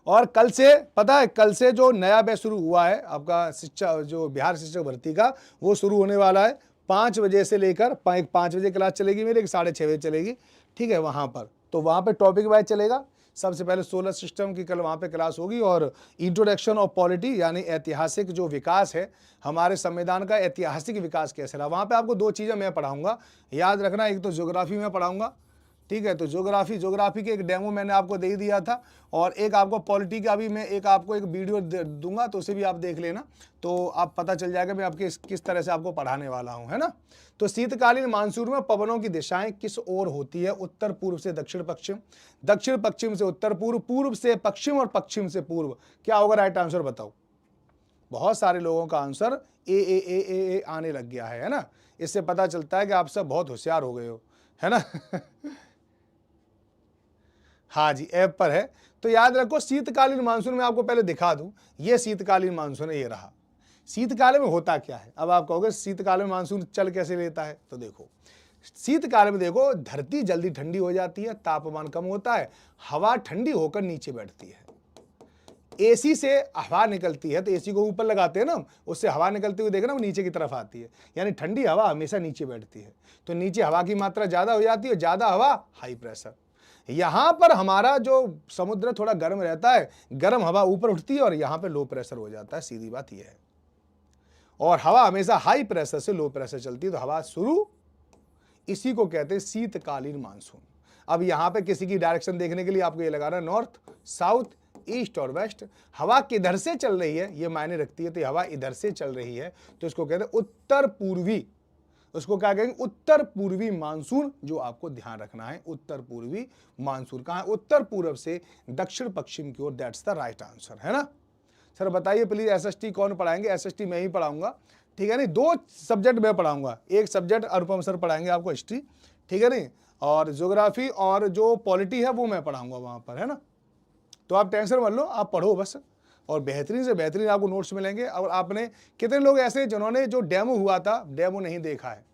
और कल से पता है, कल से जो नया बैच शुरू हुआ है आपका शिक्षा, जो बिहार शिक्षक भर्ती का, वो शुरू होने वाला है 5 बजे से लेकर 5 बजे क्लास चलेगी मेरी, 6:30 बजे चलेगी, ठीक है। वहाँ पर तो वहाँ पे टॉपिक वाइज चलेगा। सबसे पहले सोलर सिस्टम की कल वहाँ पे क्लास होगी, और इंट्रोडक्शन ऑफ पॉलिटी यानी ऐतिहासिक जो विकास है हमारे संविधान का, ऐतिहासिक विकास कैसे रहा, वहाँ पे आपको 2 चीज़ें मैं पढ़ाऊँगा, याद रखना। एक तो ज्योग्राफी में पढ़ाऊँगा, ठीक है, तो ज्योग्राफी के एक डेमो मैंने आपको दे दिया था, और एक आपको पॉलिटी का भी मैं आपको एक वीडियो दूंगा, तो उसे भी आप देख लेना, तो आप पता चल जाएगा मैं आपके किस तरह से आपको पढ़ाने वाला हूं, है ना। तो शीतकालीन मानसून में पवनों की दिशाएं किस ओर होती है। उत्तर पूर्व से दक्षिण पश्चिम, दक्षिण पश्चिम से उत्तर पूर्व, पूर्व से पश्चिम और पश्चिम से पूर्व। क्या होगा राइट आंसर बताओ। बहुत सारे लोगों का आंसर ए आने लग गया है ना। इससे पता चलता है कि आप सब बहुत होशियार हो गए हो, है ना हाँ जी, ऐप पर है। तो याद रखो शीतकालीन मानसून में आपको पहले दिखा दूं, ये शीतकालीन मानसून है, ये रहा। शीतकाल में होता क्या है, अब आप कहोगे शीतकाल में मानसून चल कैसे लेता है, तो देखो शीतकाल में देखो धरती जल्दी ठंडी हो जाती है, तापमान कम होता है, हवा ठंडी होकर नीचे बैठती है। एसी से हवा निकलती है, तो एसी को ऊपर लगाते हैं ना, उससे हवा निकलती हुई देखना वो नीचे की तरफ आती है, यानी ठंडी हवा हमेशा नीचे बैठती है। तो नीचे हवा की मात्रा ज्यादा हो जाती है, ज्यादा हवा हाई प्रेशर। यहां पर हमारा जो समुद्र थोड़ा गर्म रहता है, गर्म हवा ऊपर उठती है और यहां पे लो प्रेशर हो जाता है, सीधी बात यह है। और हवा हमेशा हाई प्रेशर से लो प्रेशर चलती है, तो हवा शुरू, इसी को कहते हैं शीतकालीन मानसून। अब यहां पे किसी की डायरेक्शन देखने के लिए आपको ये लगाना है नॉर्थ, साउथ, ईस्ट और वेस्ट। हवा किधर से चल रही है ये मायने रखती है, तो हवा इधर से चल रही है तो इसको कहते हैं उत्तर पूर्वी, उसको क्या कहेंगे, उत्तर पूर्वी मानसून, जो आपको ध्यान रखना है। उत्तर पूर्वी मानसून कहां है, उत्तर पूर्व से दक्षिण पश्चिम की ओर, दैट्स द राइट आंसर, है ना। सर बताइए प्लीज एसएसटी कौन पढ़ाएंगे, एसएसटी मैं ही पढ़ाऊंगा, ठीक है नहीं, 2 सब्जेक्ट मैं पढ़ाऊंगा, एक सब्जेक्ट अनुपम सर पढ़ाएंगे आपको हिस्ट्री, ठीक है नहीं, और ज्योग्राफी और जो पॉलिटी है वो मैं पढ़ाऊंगा वहां पर, है ना। तो आप टेंशन मत लो, आप पढ़ो बस, और बेहतरीन से बेहतरीन आपको नोट्स मिलेंगे। और आपने कितने लोग ऐसे जिन्होंने जो डेमो हुआ था डेमो नहीं देखा है,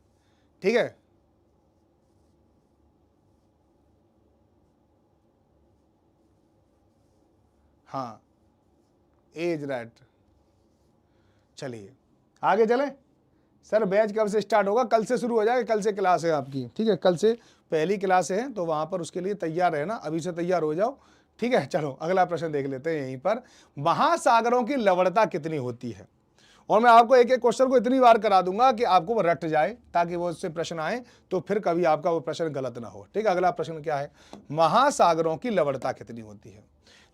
ठीक है। हाँ एज राइट, चलिए आगे चलें। सर बैच कब से स्टार्ट होगा, कल से शुरू हो जाएगा, कल से क्लास है आपकी, ठीक है, कल से पहली क्लास है, तो वहां पर उसके लिए तैयार रहना, अभी से तैयार हो जाओ, ठीक है। चलो अगला प्रश्न देख लेते हैं यहीं पर, महासागरों की लवणता कितनी होती है। और मैं आपको एक एक क्वेश्चन को इतनी बार करा दूंगा कि आपको वो रट जाए, ताकि वो उससे प्रश्न आए तो फिर कभी आपका वो प्रश्न गलत ना हो, ठीक है। अगला प्रश्न क्या है, महासागरों की लवणता कितनी होती है।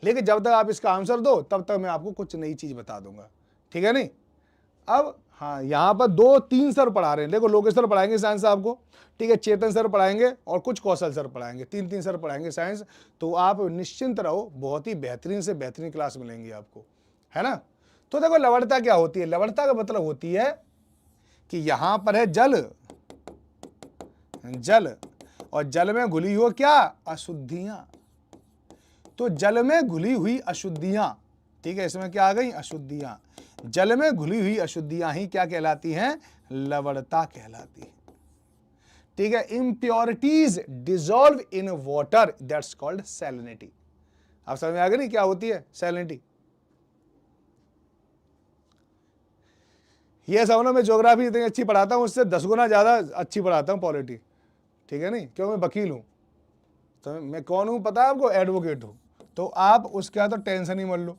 लेकिन जब तक आप इसका आंसर दो तब तक मैं आपको कुछ नई चीज बता दूंगा, ठीक है नहीं। अब हाँ यहाँ पर 2-3 सर पढ़ा रहे हैं, देखो लोकेश सर पढ़ाएंगे साइंस आपको, ठीक है, चेतन सर पढ़ाएंगे और कुछ कौशल सर पढ़ाएंगे, 3-3 सर पढ़ाएंगे साइंस। तो आप निश्चिंत रहो, बहुत ही बेहतरीन से बेहतरीन क्लास मिलेंगी आपको, है ना। तो देखो लवणता क्या होती है, लवणता का मतलब होती है कि यहां पर है जल, जल, और जल में घुली हो क्या, अशुद्धियां। तो जल में घुली हुई अशुद्धियां, ठीक है, इसमें क्या आ गई, अशुद्धियां। जल में घुली हुई अशुद्धियां ही क्या कहलाती हैं, लवणता कहलाती है, ठीक है। Impurities dissolve in water, that's called salinity. आप समझ में आ गई नहीं क्या होती है सैलिनिटी। ये समझो मैं ज्योग्राफी इतनी अच्छी पढ़ाता हूं, उससे 10 गुना ज्यादा अच्छी पढ़ाता हूं पॉलिटी, ठीक है नहीं, क्यों, मैं वकील हूं। तो मैं कौन हूं पता है आपको, एडवोकेट हूं। तो आप उसका तो टेंशन ही मत लो।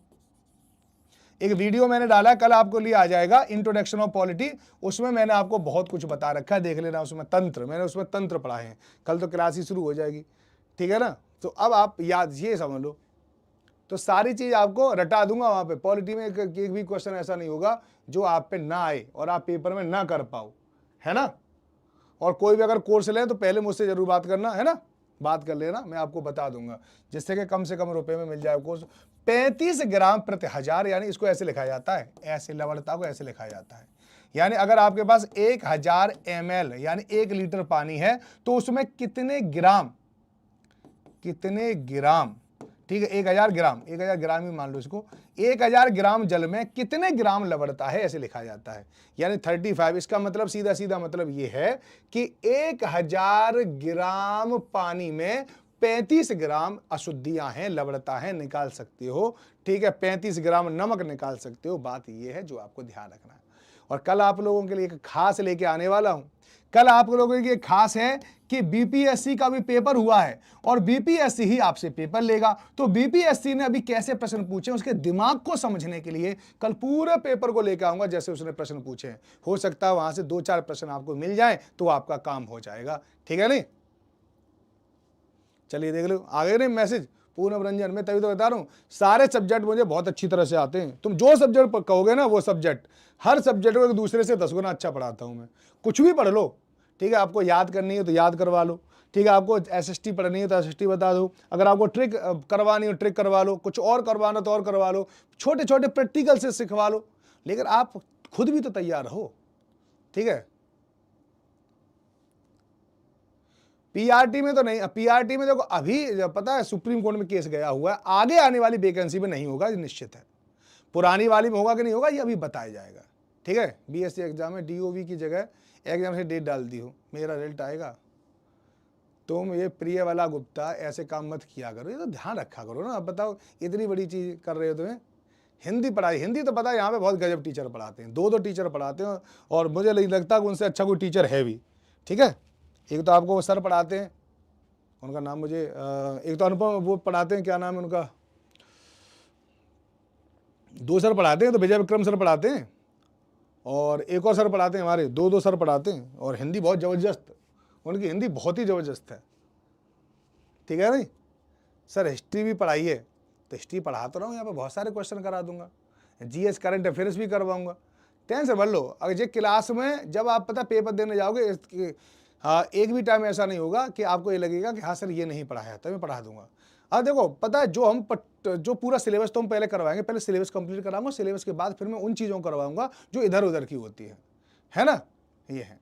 एक वीडियो मैंने डाला कल, आपको लिए आ जाएगा, इंट्रोडक्शन ऑफ पॉलिटी, उसमें मैंने आपको बहुत कुछ बता रखा है, देख लेना। उसमें तंत्र, मैंने उसमें तंत्र पढ़ाए हैं, कल तो क्लास ही शुरू हो जाएगी, ठीक है ना। तो अब आप याद ये समझ लो, तो सारी चीज आपको रटा दूंगा वहां पे। पॉलिटी में एक भी क्वेश्चन ऐसा नहीं होगा जो आप पे ना आए और आप पेपर में ना कर पाओ, है ना। और कोई भी अगर कोर्स ले तो पहले मुझसे जरूर बात करना, है ना, बात कर लेना, मैं आपको बता दूंगा, जिससे कि कम से कम रुपए में मिल जाए कोर्स। 35 ग्राम प्रति हजार, यानी इसको ऐसे लिखा जाता है, ऐसे लवणता को ऐसे लिखा जाता है। यानी अगर आपके पास 1000 ml यानी 1 लीटर पानी है तो उसमें कितने ग्राम, कितने ग्राम, ठीक है, 1000 ग्राम, 1000 ग्राम ही मान लो इसको, 1000 ग्राम जल में कितने ग्राम लवणता है, ऐसे लिखा जाता है। यानी 35, इसका मतलब सीधा सीधा मतलब ये है कि 1000 ग्राम पानी में 35 ग्राम अशुद्धियां हैं, लवणता है, निकाल सकते हो, ठीक है। 35 ग्राम नमक निकाल सकते हो, बात ये है जो आपको ध्यान रखना है। और कल आप लोगों के लिए एक खास लेके आने वाला हूं। कल आप लोगों के लिए खास है कि बीपीएससी का भी पेपर हुआ है और बीपीएससी ही आपसे पेपर लेगा। तो बीपीएससी ने अभी कैसे प्रश्न पूछे उसके दिमाग को समझने के लिए कल पूरे पेपर को लेकर आऊंगा, जैसे उसने प्रश्न पूछे हैं। हो सकता है वहां से 2-4 प्रश्न आपको मिल जाए तो आपका काम हो जाएगा, ठीक है नहीं। चलिए देख लो आगे नहीं मैसेज, पूनम रंजन, मैं तभी तो बता रहा हूं सारे सब्जेक्ट मुझे बहुत अच्छी तरह से आते हैं। तुम जो सब्जेक्ट कहोगे ना वो सब्जेक्ट, हर सब्जेक्ट को एक दूसरे से 10 गुना अच्छा पढ़ाता हूं मैं। कुछ भी पढ़ लो, ठीक है, आपको याद करनी है तो याद करवा लो, ठीक है, आपको एसएसटी पढ़नी है तो एसएसटी बता दो, अगर आपको ट्रिक करवानी हो ट्रिक करवा लो, कुछ और करवाना तो और करवा लो, छोटे छोटे प्रैक्टिकल से सिखवा लो, लेकिन आप खुद भी तो तैयार हो, ठीक है। पीआरटी में तो नहीं, पीआरटी में देखो अभी पता है सुप्रीम कोर्ट में केस गया हुआ है, आगे आने वाली वैकेंसी में नहीं होगा, ये निश्चित है। पुरानी वाली में होगा कि नहीं होगा ये अभी बताया जाएगा, ठीक है। बीएससी एग्जाम में डीओवी की जगह एग्जाम से डेट डाल दी हो, मेरा रिजल्ट आएगा। तुम ये प्रिय वाला गुप्ता ऐसे काम मत किया करो, ये तो ध्यान रखा करो ना। अब बताओ इतनी बड़ी चीज कर रहे हो तुम्हें, हिंदी पढ़ाई, हिंदी तो पता है यहाँ पे बहुत गजब टीचर पढ़ाते हैं, 2-2 टीचर पढ़ाते हैं और मुझे नहीं लगता कि उनसे अच्छा कोई टीचर है भी, ठीक है। एक तो आपको वो सर पढ़ाते हैं उनका नाम मुझे एक तो अनुपम वो पढ़ाते हैं, क्या नाम है उनका, 2 सर पढ़ाते हैं, तो विजय विक्रम सर पढ़ाते हैं और एक और सर पढ़ाते हैं हमारे, 2 सर पढ़ाते हैं और हिंदी बहुत ज़बरदस्त, उनकी हिंदी बहुत ही ज़बरदस्त है, ठीक है नहीं सर। हिस्ट्री भी पढ़ाई है तो हिस्ट्री पढ़ाता रहा हूँ, यहाँ पे बहुत सारे क्वेश्चन करा दूंगा, जीएस करंट अफेयर्स भी करवाऊंगा, टेंशन भर लो। अगर ये क्लास में जब आप पता पेपर देने जाओगे, हाँ एक भी टाइम ऐसा नहीं होगा कि आपको ये लगेगा कि हाँ सर ये नहीं पढ़ाया, तो मैं पढ़ा दूंगा। अब देखो पता है जो पूरा सिलेबस तो हम पहले करवाएंगे, पहले सिलेबस कंप्लीट कराऊंगा, सिलेबस के बाद फिर मैं उन चीज़ों को करवाऊंगा जो इधर उधर की होती है ना, ये है।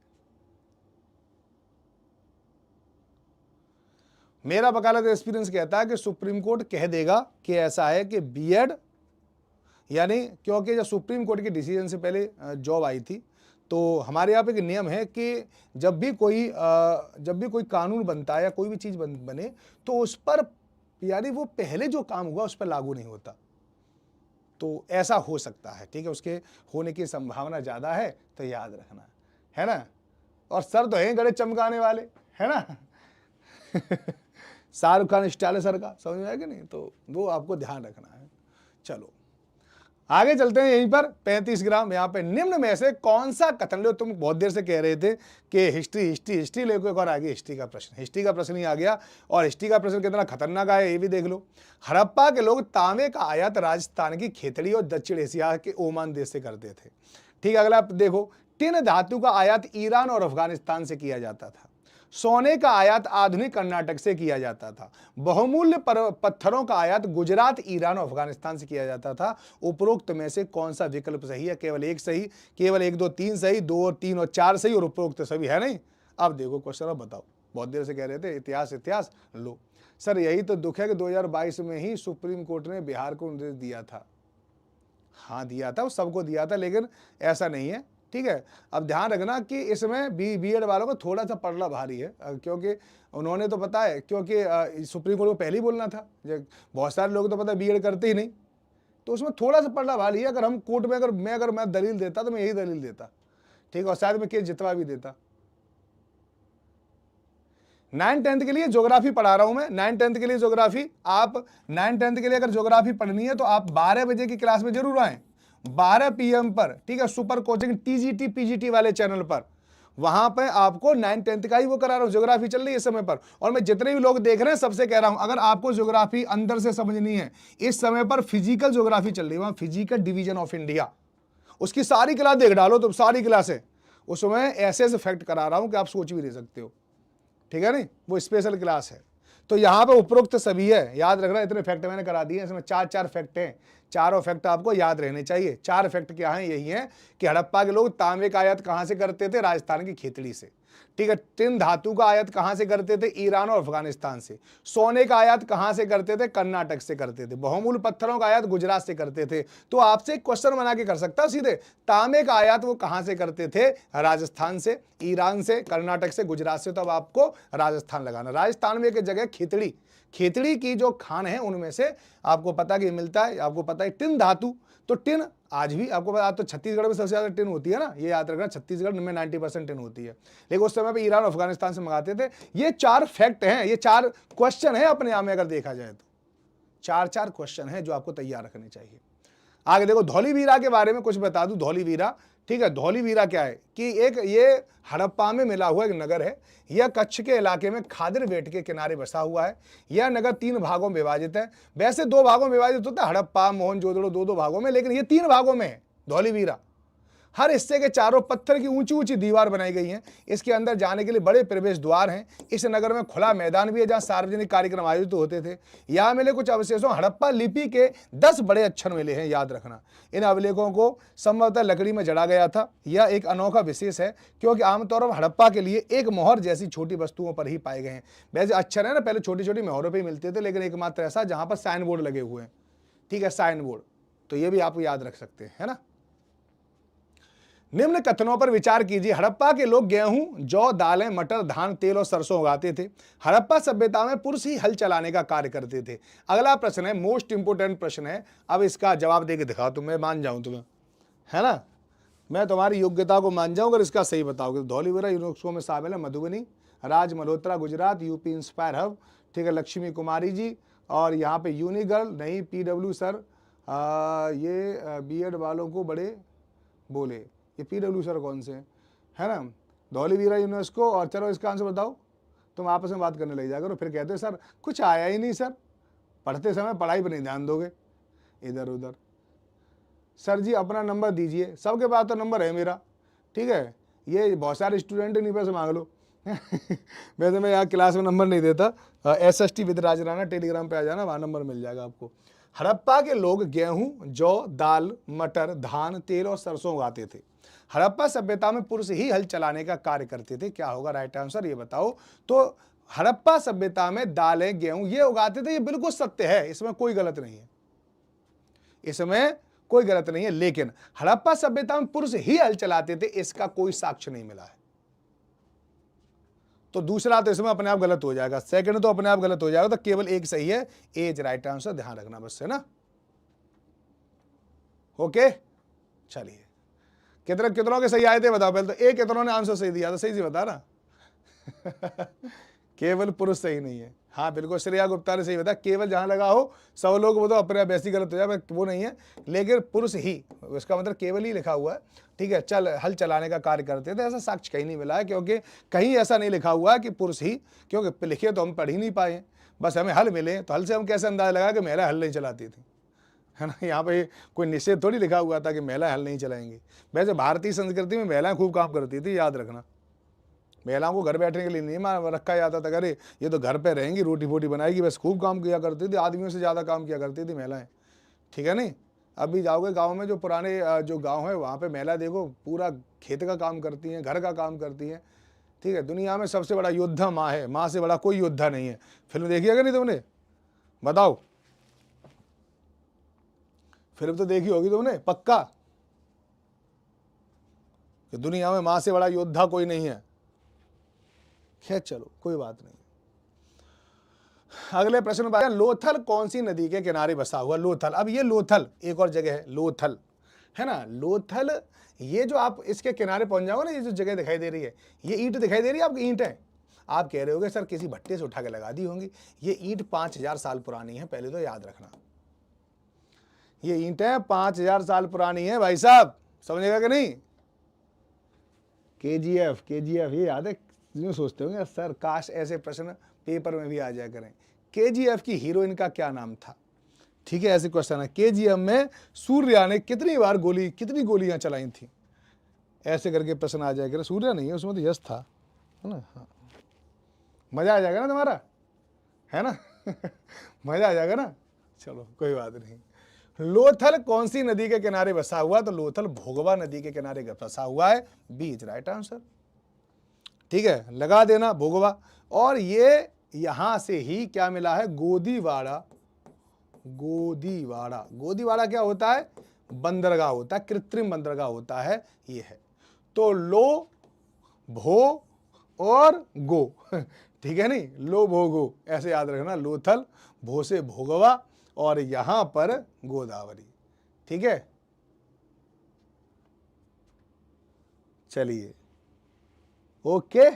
मेरा वकालत एक्सपीरियंस कहता है कि सुप्रीम कोर्ट कह देगा कि ऐसा है कि बीएड, यानी क्योंकि जब सुप्रीम कोर्ट के डिसीजन से पहले जॉब आई थी, तो हमारे यहाँ पे एक नियम है कि जब भी कोई कानून बनता है या कोई भी चीज़ बने तो उस पर यानी वो पहले जो काम हुआ उस पर लागू नहीं होता। तो ऐसा हो सकता है, ठीक है, उसके होने की संभावना ज़्यादा है, तो याद रखना है ना। और सर तो हैं गड़े चमकाने वाले, है ना शाहरुख खान स्टाइल है सर का, समझ में आया कि नहीं, तो वो आपको ध्यान रखना है। चलो आगे चलते हैं। यहीं पर 35 ग्राम यहाँ पे निम्न में से कौन सा कथन, लो तुम बहुत देर से कह रहे थे कि हिस्ट्री लेको, एक और आगे हिस्ट्री का प्रश्न ही आ गया। और हिस्ट्री का प्रश्न कितना खतरनाक आया ये भी देख लो। हड़प्पा के लोग तांबे का आयात राजस्थान की खेतड़ी और दक्षिण एशिया के ओमान देश से करते थे। ठीक, अगला देखो, टिन धातु का आयात ईरान और अफगानिस्तान से किया जाता था। सोने का आयात आधुनिक कर्नाटक से किया जाता था। बहुमूल्य पत्थरों का आयात गुजरात, ईरान और अफगानिस्तान से किया जाता था। उपरोक्त में से कौन सा विकल्प सही है? केवल एक सही, केवल 1 2 3 सही, 2 और 3 और 4 सही और उपरोक्त सभी है नहीं। अब देखो क्वेश्चन, अब बताओ। बहुत देर से कह रहे थे इतिहास लो सर, यही तो दुख है कि 2022 में ही सुप्रीम कोर्ट ने बिहार को निर्देश दिया था। हाँ दिया था, वो सबको दिया था, लेकिन ऐसा नहीं है, ठीक है। अब ध्यान रखना कि इसमें बीएड वालों को थोड़ा सा पड़ना भारी है, क्योंकि उन्होंने तो पता है, क्योंकि सुप्रीम कोर्ट को पहले ही बोलना था। बहुत सारे लोग तो पता है बीएड करते ही नहीं, तो उसमें थोड़ा सा पड़ना भारी है। अगर हम कोर्ट में अगर मैं दलील देता तो मैं यही दलील देता, ठीक है, और शायद मैं केस जितवा भी देता। 9th-10th के लिए ज्योग्राफी पढ़ा रहा हूं मैं, 9th-10th के लिए ज्योग्राफी। आप 9th-10th के लिए अगर ज्योग्राफी पढ़नी है तो आप 12 बजे की क्लास में जरूर आए, 12 PM पर, ठीक है, सुपर कोचिंग TGT PGT वाले चैनल पर। वहां पे आपको 9th-10th का ही वो करा रहा हूं, ज्योग्राफी चल रही है इस समय पर। और मैं जितने भी लोग देख रहे हैं सबसे कह रहा हूं, अगर आपको ज्योग्राफी अंदर से समझनी है, इस समय पर फिजिकल ज्योग्राफी चल रही है, वहां फिजिकल डिवीजन ऑफ इंडिया, उसकी सारी क्लास देख डालो, तो सारी क्लास है उसमें ऐसे फैक्ट करा रहा हूं कि आप सोच भी नहीं सकते हो, ठीक है नहीं, वो स्पेशल क्लास है। तो यहाँ पे उपरोक्त सभी है, याद रखना। इतने फैक्ट मैंने करा दिए, इसमें 4 फैक्ट हैं, चारों फैक्ट आपको याद रहने चाहिए। 4 फैक्ट क्या हैं? यही है कि हड़प्पा के लोग तांबे का आयात कहाँ से करते थे? राजस्थान की खेतड़ी से, ठीक है। टिन धातु का आयात कहाँ से करते थे? ईरान और अफगानिस्तान से। सोने का आयात कहाँ से करते थे? कर्नाटक से करते थे। बहुमूल्य पत्थरों का आयात गुजरात से करते थे। तो आपसे क्वेश्चन बना के कर सकता सीधे, तांबे का आयात वो कहाँ से करते थे? राजस्थान से, ईरान से, कर्नाटक से, गुजरात से। तो अब आपको राजस्थान लगाना। राजस्थान में एक जगह खेतड़ी की जो खान है उनमें से आपको पता कि मिलता है, आपको पता है टिन धातु। तो टिन आज भी आपको पता, तो छत्तीसगढ़ में सबसे ज्यादा टिन होती है ना, ये याद रखना, छत्तीसगढ़ में 90% टिन होती है, लेकिन उस समय पे ईरान और अफगानिस्तान से मंगाते थे। ये 4 फैक्ट हैं, ये 4 क्वेश्चन है अपने आप में, अगर देखा जाए तो 4 क्वेश्चन है जो आपको तैयार रखने चाहिए। आगे देखो, धौलीवीरा के बारे में कुछ बता दूं। धौलीवीरा, ठीक है, धौलीवीरा क्या है कि एक ये हड़प्पा में मिला हुआ एक नगर है। यह कच्छ के इलाके में खादिर बेट के किनारे बसा हुआ है। यह नगर 3 भागों में विभाजित है। वैसे 2 भागों में विभाजित होता है, हड़प्पा, मोहनजोदड़ो 2 भागों में, लेकिन ये 3 भागों में है धौलीवीरा। हर हिस्से के चारों पत्थर की ऊंची ऊंची दीवार बनाई गई है। इसके अंदर जाने के लिए बड़े प्रवेश द्वार हैं। इस नगर में खुला मैदान भी है जहां सार्वजनिक कार्यक्रम आयोजित होते थे। यहाँ मिले कुछ अवशेषों, हड़प्पा लिपि के 10 बड़े अक्षर मिले हैं, याद रखना। इन अभिलेखों को संभवतः लकड़ी में जड़ा गया था। यह एक अनोखा विशेष है क्योंकि आमतौर पर हड़प्पा के लिए एक मोहर जैसी छोटी वस्तुओं पर ही पाए गए हैं। वैसे अक्षर है ना, पहले छोटी छोटी मोहरों पर ही मिलते थे, लेकिन एकमात्र ऐसा जहां पर साइन बोर्ड लगे हुए हैं, ठीक है, साइन बोर्ड। तो ये भी आप याद रख सकते हैं, है ना। निम्न कथनों पर विचार कीजिए। हड़प्पा के लोग गेहूं, जौ, दालें, मटर, धान, तेल और सरसों उगाते थे। हड़प्पा सभ्यता में पुरुष ही हल चलाने का कार्य करते थे। अगला प्रश्न है, मोस्ट इंपोर्टेंट प्रश्न है। अब इसका जवाब देके दिखाओ, तुम, मैं मान जाऊं तुम्हें, है ना, मैं तुम्हारी योग्यता को मान जाऊं अगर इसका सही बताओगे। धौलीवीरा यूनेस्को में शामिल है। Madhubani, Raj Malhotra Gujarat, UP inspire hub, ठीक है, लक्ष्मी कुमारी जी, और यहाँ पे यूनिगर्ल नहीं, PW सर, ये बीएड वालों को बड़े बोले, ये PW सर कौन से हैं, है ना, धौलीवीरा यूनेस्को, और चलो इसका आंसर बताओ, तुम आपस में बात करने लग जाकर और फिर कहते सर कुछ आया ही नहीं सर, पढ़ते समय पढ़ाई पर नहीं ध्यान दोगे, इधर उधर। सर जी अपना नंबर दीजिए, सबके पास तो नंबर है मेरा, ठीक है, ये बहुत सारे स्टूडेंट नहीं, पैसे मांग लो। वैसे मैं यहाँ क्लास में नंबर नहीं देता, SST with Raj Rana Telegram पे आ जाना, वहाँ नंबर मिल जाएगा आपको। हड़प्पा के लोग गेहूं, जौ, दाल, मटर, धान, तेल और सरसों उगाते थे। हड़प्पा सभ्यता में पुरुष ही हल चलाने का कार्य करते थे। क्या होगा राइट आंसर, ये बताओ। तो हड़प्पा सभ्यता में दालें, गेहूं ये उगाते थे, ये बिल्कुल सत्य है, इसमें कोई गलत नहीं है, इसमें कोई गलत नहीं है। लेकिन हड़प्पा सभ्यता में पुरुष ही हल चलाते थे, इसका कोई साक्ष्य नहीं मिला है। तो दूसरा तो इसमें अपने आप गलत हो जाएगा, सेकंड तो अपने आप गलत हो जाएगा, तो केवल एक सही है, एज राइट आंसर, ध्यान रखना बस, है ना। ओके चलिए, कितनों के सही आए थे बताओ पहले तो। एक कितनों ने आंसर सही दिया था, सही से बता ना। केवल पुरुष सही नहीं है, हाँ बिल्कुल, श्रेया गुप्ता ने सही बताया, केवल जहां लगा हो सब लोग वो तो अपने आप वैसी गलत हो जाए, वो नहीं है, लेकिन पुरुष ही, इसका मतलब केवल ही लिखा हुआ है, ठीक है, चल हल चलाने का कार्य करते थे, ऐसा साक्ष्य कहीं नहीं मिला है, क्योंकि कहीं ऐसा नहीं लिखा हुआ है कि पुरुष ही, क्योंकि लिखे तो हम पढ़ ही नहीं पाए, बस हमें हल मिले, तो हल से हम कैसे अंदाजा लगा कि महिला हल नहीं चलाती थी, है ना। यहाँ पे कोई निषेध थोड़ी लिखा हुआ था कि महिला हल नहीं चलाएंगी। वैसे भारतीय संस्कृति में महिलाएं खूब काम करती थी, याद रखना, महिलाओं को घर बैठने के लिए नहीं रखा जाता था, अरे ये तो घर पे रहेंगी, रोटी फोटी बनाएगी, बस खूब काम किया करती थी, आदमियों से ज़्यादा काम किया करती थी महिलाएं, ठीक है नहीं। अभी जाओगे गांव में, जो पुराने जो गांव है वहाँ पे महिला देखो पूरा खेत का काम करती हैं, घर का काम करती हैं, ठीक है। दुनिया में सबसे बड़ा योद्धा माँ है, माँ से बड़ा कोई योद्धा नहीं है। फिल्म देखी है कि नहीं तुमने, बताओ, फिल्म तो देखी होगी तुमने पक्का, कि दुनिया में माँ से बड़ा योद्धा कोई नहीं है। खैर चलो कोई बात नहीं। अगले प्रश्न पर, लोथल कौन सी नदी के किनारे बसा हुआ? लोथल, अब ये लोथल एक और जगह है, लोथल है ना, लोथल, ये जो आप इसके किनारे पहुंच जाओगे ना, ये जो जगह दिखाई दे रही है, ये ईंट दिखाई दे रही है आपकी, ईंट है। आप कह रहे होगे सर किसी भट्टे से उठा के लगा दी होंगी, ये ईंट 5000 साल पुरानी है, पहले तो याद रखना, ये ईंटें 5000 साल पुरानी है भाई साहब, समझेगा कि नहीं। KGF ये याद है, जो सोचते होंगे सर काश ऐसे प्रश्न पेपर में भी आ जाया करें। KGF की हीरोइन का क्या नाम था, ठीक है, ऐसे क्वेश्चन है। KGF में सूर्या ने कितनी गोलियां चलाई थी, ऐसे करके प्रश्न आ जाया करे। सूर्या नहीं है उसमें, तो यश था, है ना। हाँ मजा आ जाएगा ना तुम्हारा, है ना। मजा आ जाएगा ना, चलो कोई बात नहीं। लोथल कौन सी नदी के किनारे बसा हुआ? तो लोथल भोगवा नदी के किनारे बसा हुआ है, बीच राइट आंसर, ठीक है, लगा देना भोगवा। और ये यहां से ही क्या मिला है, गोदीवाड़ा। गोदीवाड़ा क्या होता है, बंदरगाह होता है, कृत्रिम बंदरगाह होता है, ये है। तो लो, भो और गो, ठीक है नहीं, लो भो गो, ऐसे याद रखना। लोथल, भो से भोगवा, और यहां पर गोदावरी, ठीक है। चलिए ओके,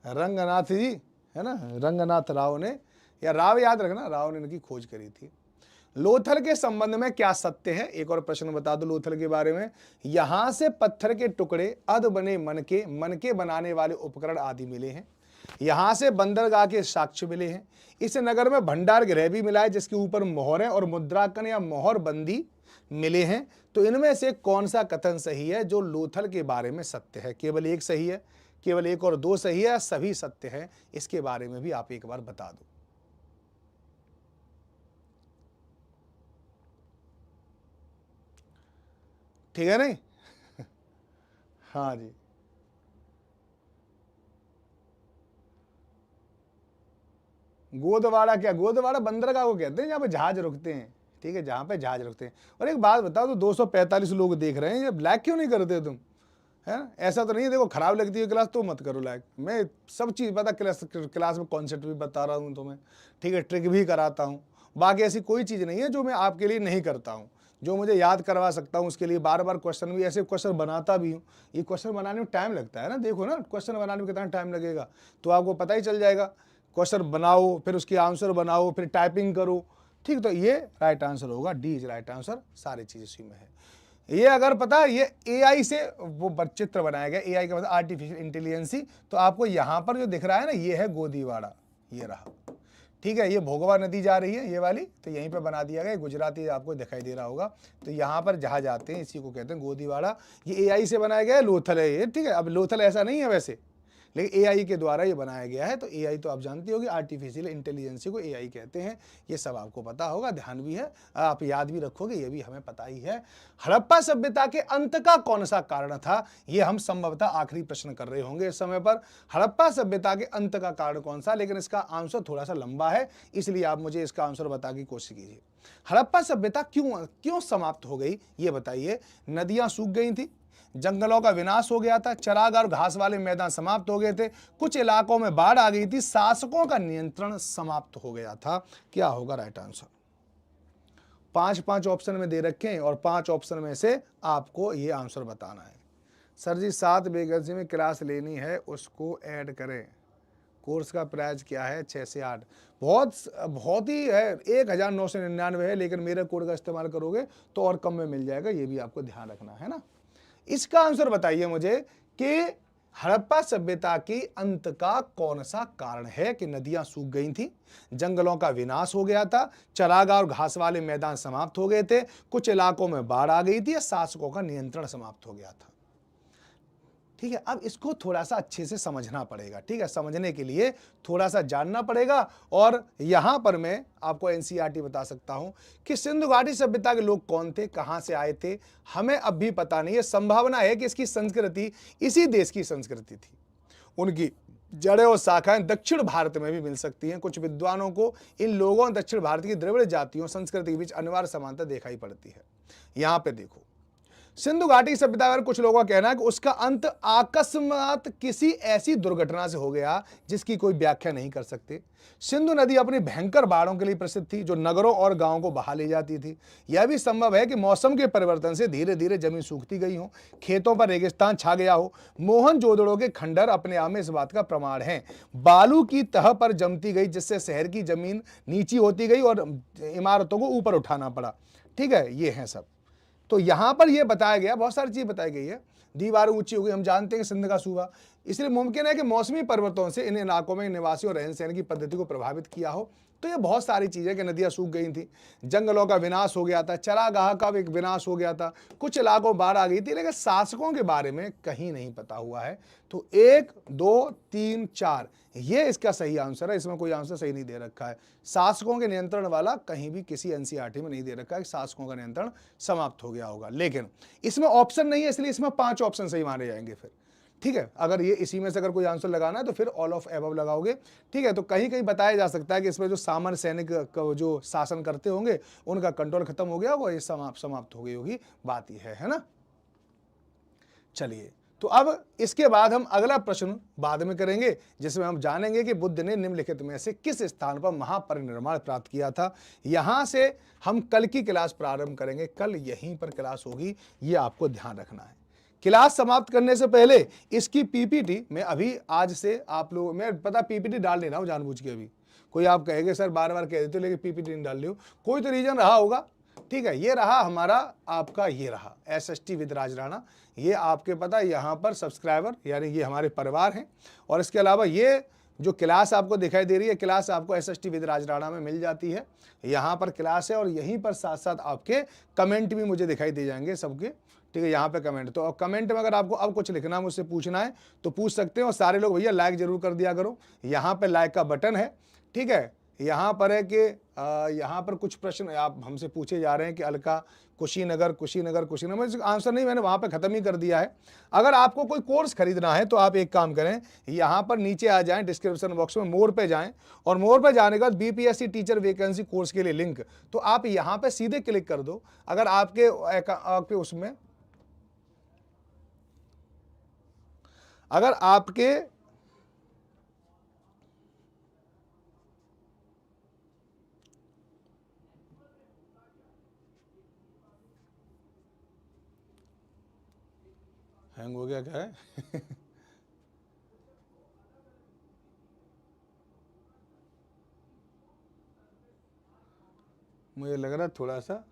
रंगनाथ जी, है ना, रंगनाथ राव ने, या राव याद रखना, राव ने इनकी खोज करी थी। लोथल के संबंध में क्या सत्य है? एक और प्रश्न बता दो लोथल के बारे में। यहां से पत्थर के टुकड़े, अध बने मन के बनाने वाले उपकरण आदि मिले हैं। यहां से बंदरगाह के साक्ष्य मिले हैं। इस नगर में भंडार गृह भी मिला है, जिसके ऊपर मोहरें और मुद्रांकन या मोहर बंदी मिले हैं। तो इनमें से कौन सा कथन सही है जो लोथल के बारे में सत्य है? केवल एक सही है, केवल एक और दो सही है, सभी सत्य है? इसके बारे में भी आप एक बार बता दो। ठीक है नहीं। हाँ जी, गोदवाड़ा क्या, गोदवाड़ा बंदरगाह को कहते हैं जहाँ पे जहाज रुकते हैं, ठीक है, जहाँ पे जहाज रुकते हैं। और एक बात बताओ, तो 245 लोग देख रहे हैं, ये ब्लैक क्यों नहीं करते तुम, है ना? ऐसा तो नहीं है, देखो खराब लगती है क्लास तो मत करो लाइक, मैं सब चीज़ पता क्लास में कॉन्सेप्ट भी बता रहा हूँ तुम्हें, ठीक है, ट्रिक भी कराता हूँ। बाकी ऐसी कोई चीज़ नहीं है जो मैं आपके लिए नहीं करता हूँ। जो मुझे याद करवा सकता हूँ उसके लिए बार बार क्वेश्चन भी ऐसे क्वेश्चन बनाता भी हूँ। ये क्वेश्चन बनाने में टाइम लगता है ना, देखो ना क्वेश्चन बनाने में कितना टाइम लगेगा, तो आपको पता ही चल जाएगा। क्वेश्चन बनाओ, फिर उसकी आंसर बनाओ, फिर टाइपिंग करो, ठीक। तो ये राइट आंसर होगा, डी इज राइट आंसर, सारी चीज़ इसी में है। ये अगर पता है ये एआई से वो चित्र बनाया गया, एआई का मतलब आर्टिफिशियल इंटेलिजेंसी। तो आपको यहाँ पर जो दिख रहा है ना, ये है गोदीवाड़ा, ये रहा, ठीक है। ये भोगवा नदी जा रही है ये वाली, तो यहीं पे बना दिया गया, गुजराती आपको दिखाई दे रहा होगा। तो यहाँ पर जहाँ जाते हैं इसी को कहते हैं गोदीवाड़ा। ये एआई से बनाया गया है, लोथल है ये, ठीक है। अब लोथल ऐसा नहीं है वैसे, लेकिन एआई के द्वारा ये बनाया गया है। तो एआई तो आप जानती होगी, आर्टिफिशियल इंटेलिजेंस को एआई कहते हैं। ये सब आपको पता होगा, ध्यान भी है, आप याद भी रखोगे, ये भी हमें पता ही है। हड़प्पा सभ्यता के अंत का कौन सा कारण था, ये हम संभवतः आखिरी प्रश्न कर रहे होंगे इस समय पर। हड़प्पा सभ्यता के अंत का कारण कौन सा, लेकिन इसका आंसर थोड़ा सा लंबा है, इसलिए आप मुझे इसका आंसर बताने की कोशिश कीजिए। हड़प्पा सभ्यता क्यों समाप्त हो गई, ये बताइए। नदियां सूख गई थी, जंगलों का विनाश हो गया था, चरागाह और घास वाले मैदान समाप्त हो गए थे, कुछ इलाकों में बाढ़ आ गई थी, शासकों का नियंत्रण समाप्त हो गया था। क्या होगा राइट आंसर? 5 ऑप्शन में दे रखे हैं और 5 ऑप्शन में से आपको ये आंसर बताना है। सर जी 7 वैकेंसी में क्लास लेनी है, उसको ऐड करें, कोर्स का प्राइस क्या है? 6 से 8। बहुत ही है, 1999 है, लेकिन मेरे कोड का इस्तेमाल करोगे तो और कम में मिल जाएगा, ये भी आपको ध्यान रखना है ना। इसका आंसर बताइए मुझे कि हड़प्पा सभ्यता की अंत का कौन सा कारण है कि नदियां सूख गई थी, जंगलों का विनाश हो गया था, चरागाह और घास वाले मैदान समाप्त हो गए थे, कुछ इलाकों में बाढ़ आ गई थी या शासकों का नियंत्रण समाप्त हो गया था। ठीक है, अब इसको थोड़ा सा अच्छे से समझना पड़ेगा, ठीक है। समझने के लिए थोड़ा सा जानना पड़ेगा। और यहां पर मैं आपको एनसीईआरटी बता सकता हूं कि सिंधु घाटी सभ्यता के लोग कौन थे, कहां से आए थे, हमें अब भी पता नहीं है। संभावना है कि इसकी संस्कृति इसी देश की संस्कृति थी, उनकी जड़ें और शाखाएं दक्षिण भारत में भी मिल सकती हैं। कुछ विद्वानों को इन लोगों और दक्षिण भारत की द्रविड़ जातियों संस्कृति के बीच अनिवार्य समानता दिखाई पड़ती है। यहां पे देखो, सिंधु घाटी सभ्यता पर कुछ लोगों का कहना है कि उसका अंत अकस्मात किसी ऐसी दुर्घटना से हो गया जिसकी कोई व्याख्या नहीं कर सकते। सिंधु नदी अपनी भयंकर बाढ़ों के लिए प्रसिद्ध थी, जो नगरों और गांवों को बहा ले जाती थी। यह भी संभव है कि मौसम के परिवर्तन से धीरे धीरे जमीन सूखती गई हो, खेतों पर रेगिस्तान छा गया हो। मोहनजोदड़ो के खंडर अपने आप में इस बात का प्रमाण है। बालू की तह पर जमती गई, जिससे शहर की जमीन नीची होती गई और इमारतों को ऊपर उठाना पड़ा। ठीक है, ये है सब। तो यहां पर यह बताया गया, बहुत सारी चीज बताई गई है। दीवारें ऊंची हो गई, हम जानते हैं कि सिंध का सूबा, इसलिए मुमकिन है कि मौसमी परिवर्तनों से इन इलाकों में निवासियों और रहन सहन की पद्धति को प्रभावित किया हो। तो ये बहुत सारी चीजें कि नदियां सूख गई थी, जंगलों का विनाश हो गया था, चरागाह का एक विनाश हो गया था, कुछ इलाकों बाढ़ आ गई थी, लेकिन शासकों के बारे में कहीं नहीं पता हुआ है। तो 1 2 3 4 ये इसका सही आंसर है। इसमें कोई आंसर सही नहीं दे रखा है। शासकों के नियंत्रण वाला कहीं भी किसी एनसीईआरटी में नहीं दे रखा है कि शासकों का नियंत्रण समाप्त हो गया होगा, लेकिन इसमें ऑप्शन नहीं है, इसलिए इसमें 5 ऑप्शन सही माने जाएंगे फिर। ठीक है, अगर ये इसी में से अगर कोई आंसर लगाना है तो फिर ऑल ऑफ एबव लगाओगे। ठीक है, तो कहीं कहीं बताया जा सकता है कि इसमें जो सामान्य सैनिक जो शासन करते होंगे उनका कंट्रोल खत्म हो गया होगा, ये समाप्त हो गई होगी, बात ये है ना। चलिए, तो अब इसके बाद हम अगला प्रश्न बाद में करेंगे, जिसमें हम जानेंगे कि बुद्ध ने निम्नलिखित में से किस स्थान पर महापरिनिर्वाण प्राप्त किया था। यहां से हम कल की क्लास प्रारंभ करेंगे, कल यहीं पर क्लास होगी, ये आपको ध्यान रखना है। क्लास समाप्त करने से पहले इसकी पीपीटी मैं अभी आज से आप लोग, मैं पता पीपीटी डाल नहीं रहा हूं जानबूझ के। अभी कोई आप कहेंगे सर बार बार कह देते हो लेकिन पीपीटी नहीं डाल रहे हो, कोई तो रीजन रहा होगा। ठीक है, ये रहा हमारा आपका, ये रहा SST विद राज राणा। ये आपके पता यहाँ पर सब्सक्राइबर यानी ये हमारे परिवार हैं। और इसके अलावा ये जो क्लास आपको दिखाई दे रही है, क्लास आपको SST विद राज राणा में मिल जाती है। यहाँ पर क्लास है और यहीं पर साथ साथ आपके कमेंट भी मुझे दिखाई दे जाएंगे सबके। ठीक है, यहाँ पे कमेंट, तो कमेंट में अगर आपको अब कुछ लिखना मुझसे पूछना है तो पूछ सकते हो। और सारे लोग भैया लाइक जरूर कर दिया करो, यहाँ पे लाइक का बटन है। ठीक है, यहाँ पर है कि यहाँ पर कुछ प्रश्न आप हमसे पूछे जा रहे हैं कि अलका कुशीनगर, आंसर नहीं, मैंने वहाँ पे ख़त्म ही कर दिया है। अगर आपको कोई कोर्स खरीदना है तो आप एक काम करें, यहाँ पर नीचे आ जाएं, डिस्क्रिप्शन बॉक्स में मोर पे जाएं और मोर पे जाने के बाद BPSC टीचर वैकेंसी कोर्स के लिए लिंक, तो आप यहाँ पे सीधे क्लिक कर दो। अगर आपके उसमें अगर आपके हैंग हो गया क्या है? मुझे लग रहा है थोड़ा सा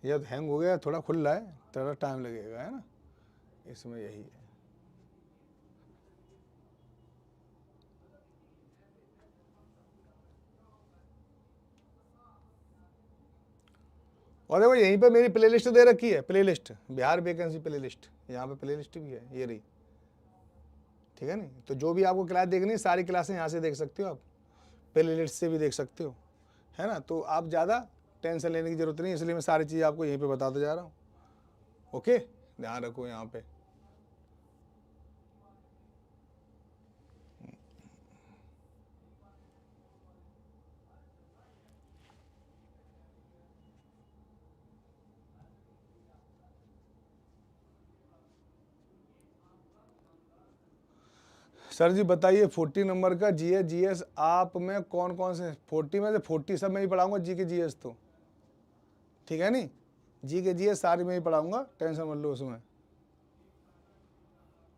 या तो हैंग हो गया, थोड़ा खुल रहा है, थोड़ा टाइम लगेगा, है ना, इसमें यही है। और देखो यहीं पे मेरी प्लेलिस्ट दे रखी है, प्लेलिस्ट बिहार वैकेंसी प्लेलिस्ट, यहाँ पे प्लेलिस्ट भी है, ये रही, ठीक है नहीं। तो जो भी आपको क्लास देखनी है सारी क्लासें यहाँ से देख सकते हो आप, प्लेलिस्ट से भी देख सकते हो, है ना। तो आप ज़्यादा टेंशन लेने की जरूरत नहीं, इसलिए मैं सारी चीज़ आपको यहीं पे बताता जा रहा हूँ। ओके, ध्यान रखो यहाँ पे। सर जी बताइए 40 नंबर का जीएस आप में कौन कौन से, 40 में से 40 सब मैं ही पढ़ाऊंगा, जी के जीएस तो, ठीक है नहीं, जी के जीएस सारी मैं ही पढ़ाऊंगा, टेंशन मत लो उसमें।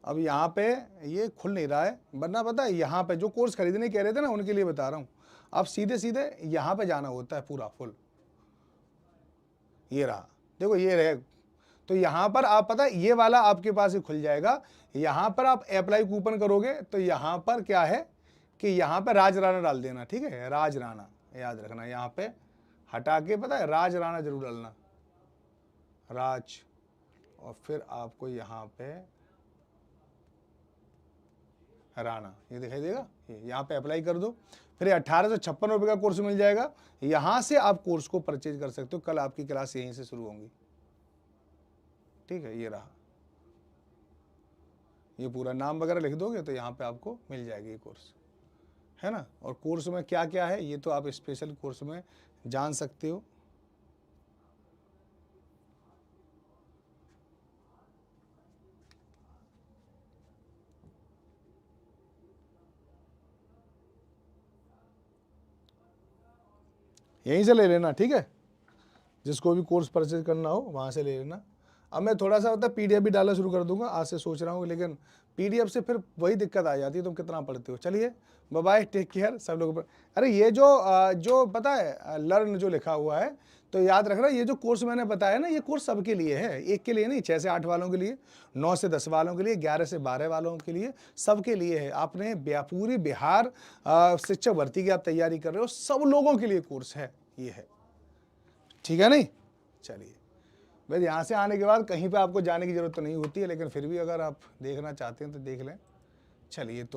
अब यहाँ पे ये खुल नहीं रहा है, वरना पता है यहाँ पे जो कोर्स खरीदने कह रहे थे ना उनके लिए बता रहा हूँ, अब सीधे सीधे यहाँ पे जाना होता है पूरा फुल, ये रहा, देखो ये रहे। तो यहाँ पर आप पता है ये वाला आपके पास ही खुल जाएगा, यहाँ पर आप अप्लाई कूपन करोगे तो यहाँ पर क्या है कि यहाँ पे राज राणा डाल देना, ठीक है, राज राणा याद रखना, यहाँ पे हटा के पता है राज राणा जरूर डालना, राज, और फिर आपको यहाँ पे राणा ये दिखाई देगा, ये यहाँ पे अप्लाई कर दो, फिर 1856 रुपये का कोर्स मिल जाएगा, यहाँ से आप कोर्स को परचेज कर सकते हो, कल आपकी क्लास यहीं से शुरू होंगी, ठीक है, ये रहा, ये पूरा नाम वगैरह लिख दोगे तो यहाँ पे आपको मिल जाएगी ये कोर्स, है ना। और कोर्स में क्या क्या है ये तो आप स्पेशल कोर्स में जान सकते हो। यहीं से ले लेना, ठीक है, जिसको भी कोर्स परचेज करना हो वहाँ से ले लेना। अब मैं थोड़ा सा मतलब पीडीएफ भी डालना शुरू कर दूंगा आज से सोच रहा हूँ, लेकिन पीडीएफ से फिर वही दिक्कत आ जाती है, तुम कितना पढ़ते हो। चलिए बाय बाय, टेक केयर सब लोग। अरे ये जो पता है लर्न जो लिखा हुआ है, तो याद रखना ये जो कोर्स मैंने बताया ना, ये कोर्स सबके लिए है, एक के लिए नहीं, 6 से 8 वालों के लिए, 9 से 10 वालों के लिए, 11 से 12 वालों के लिए, सबके लिए है। आपने पूरी बिहार शिक्षक भर्ती की आप तैयारी कर रहे हो, सब लोगों के लिए कोर्स है, ये है, ठीक है नहीं। चलिए वैसे यहाँ से आने के बाद कहीं पे आपको जाने की ज़रूरत तो नहीं होती है, लेकिन फिर भी अगर आप देखना चाहते हैं तो देख लें। चलिए तो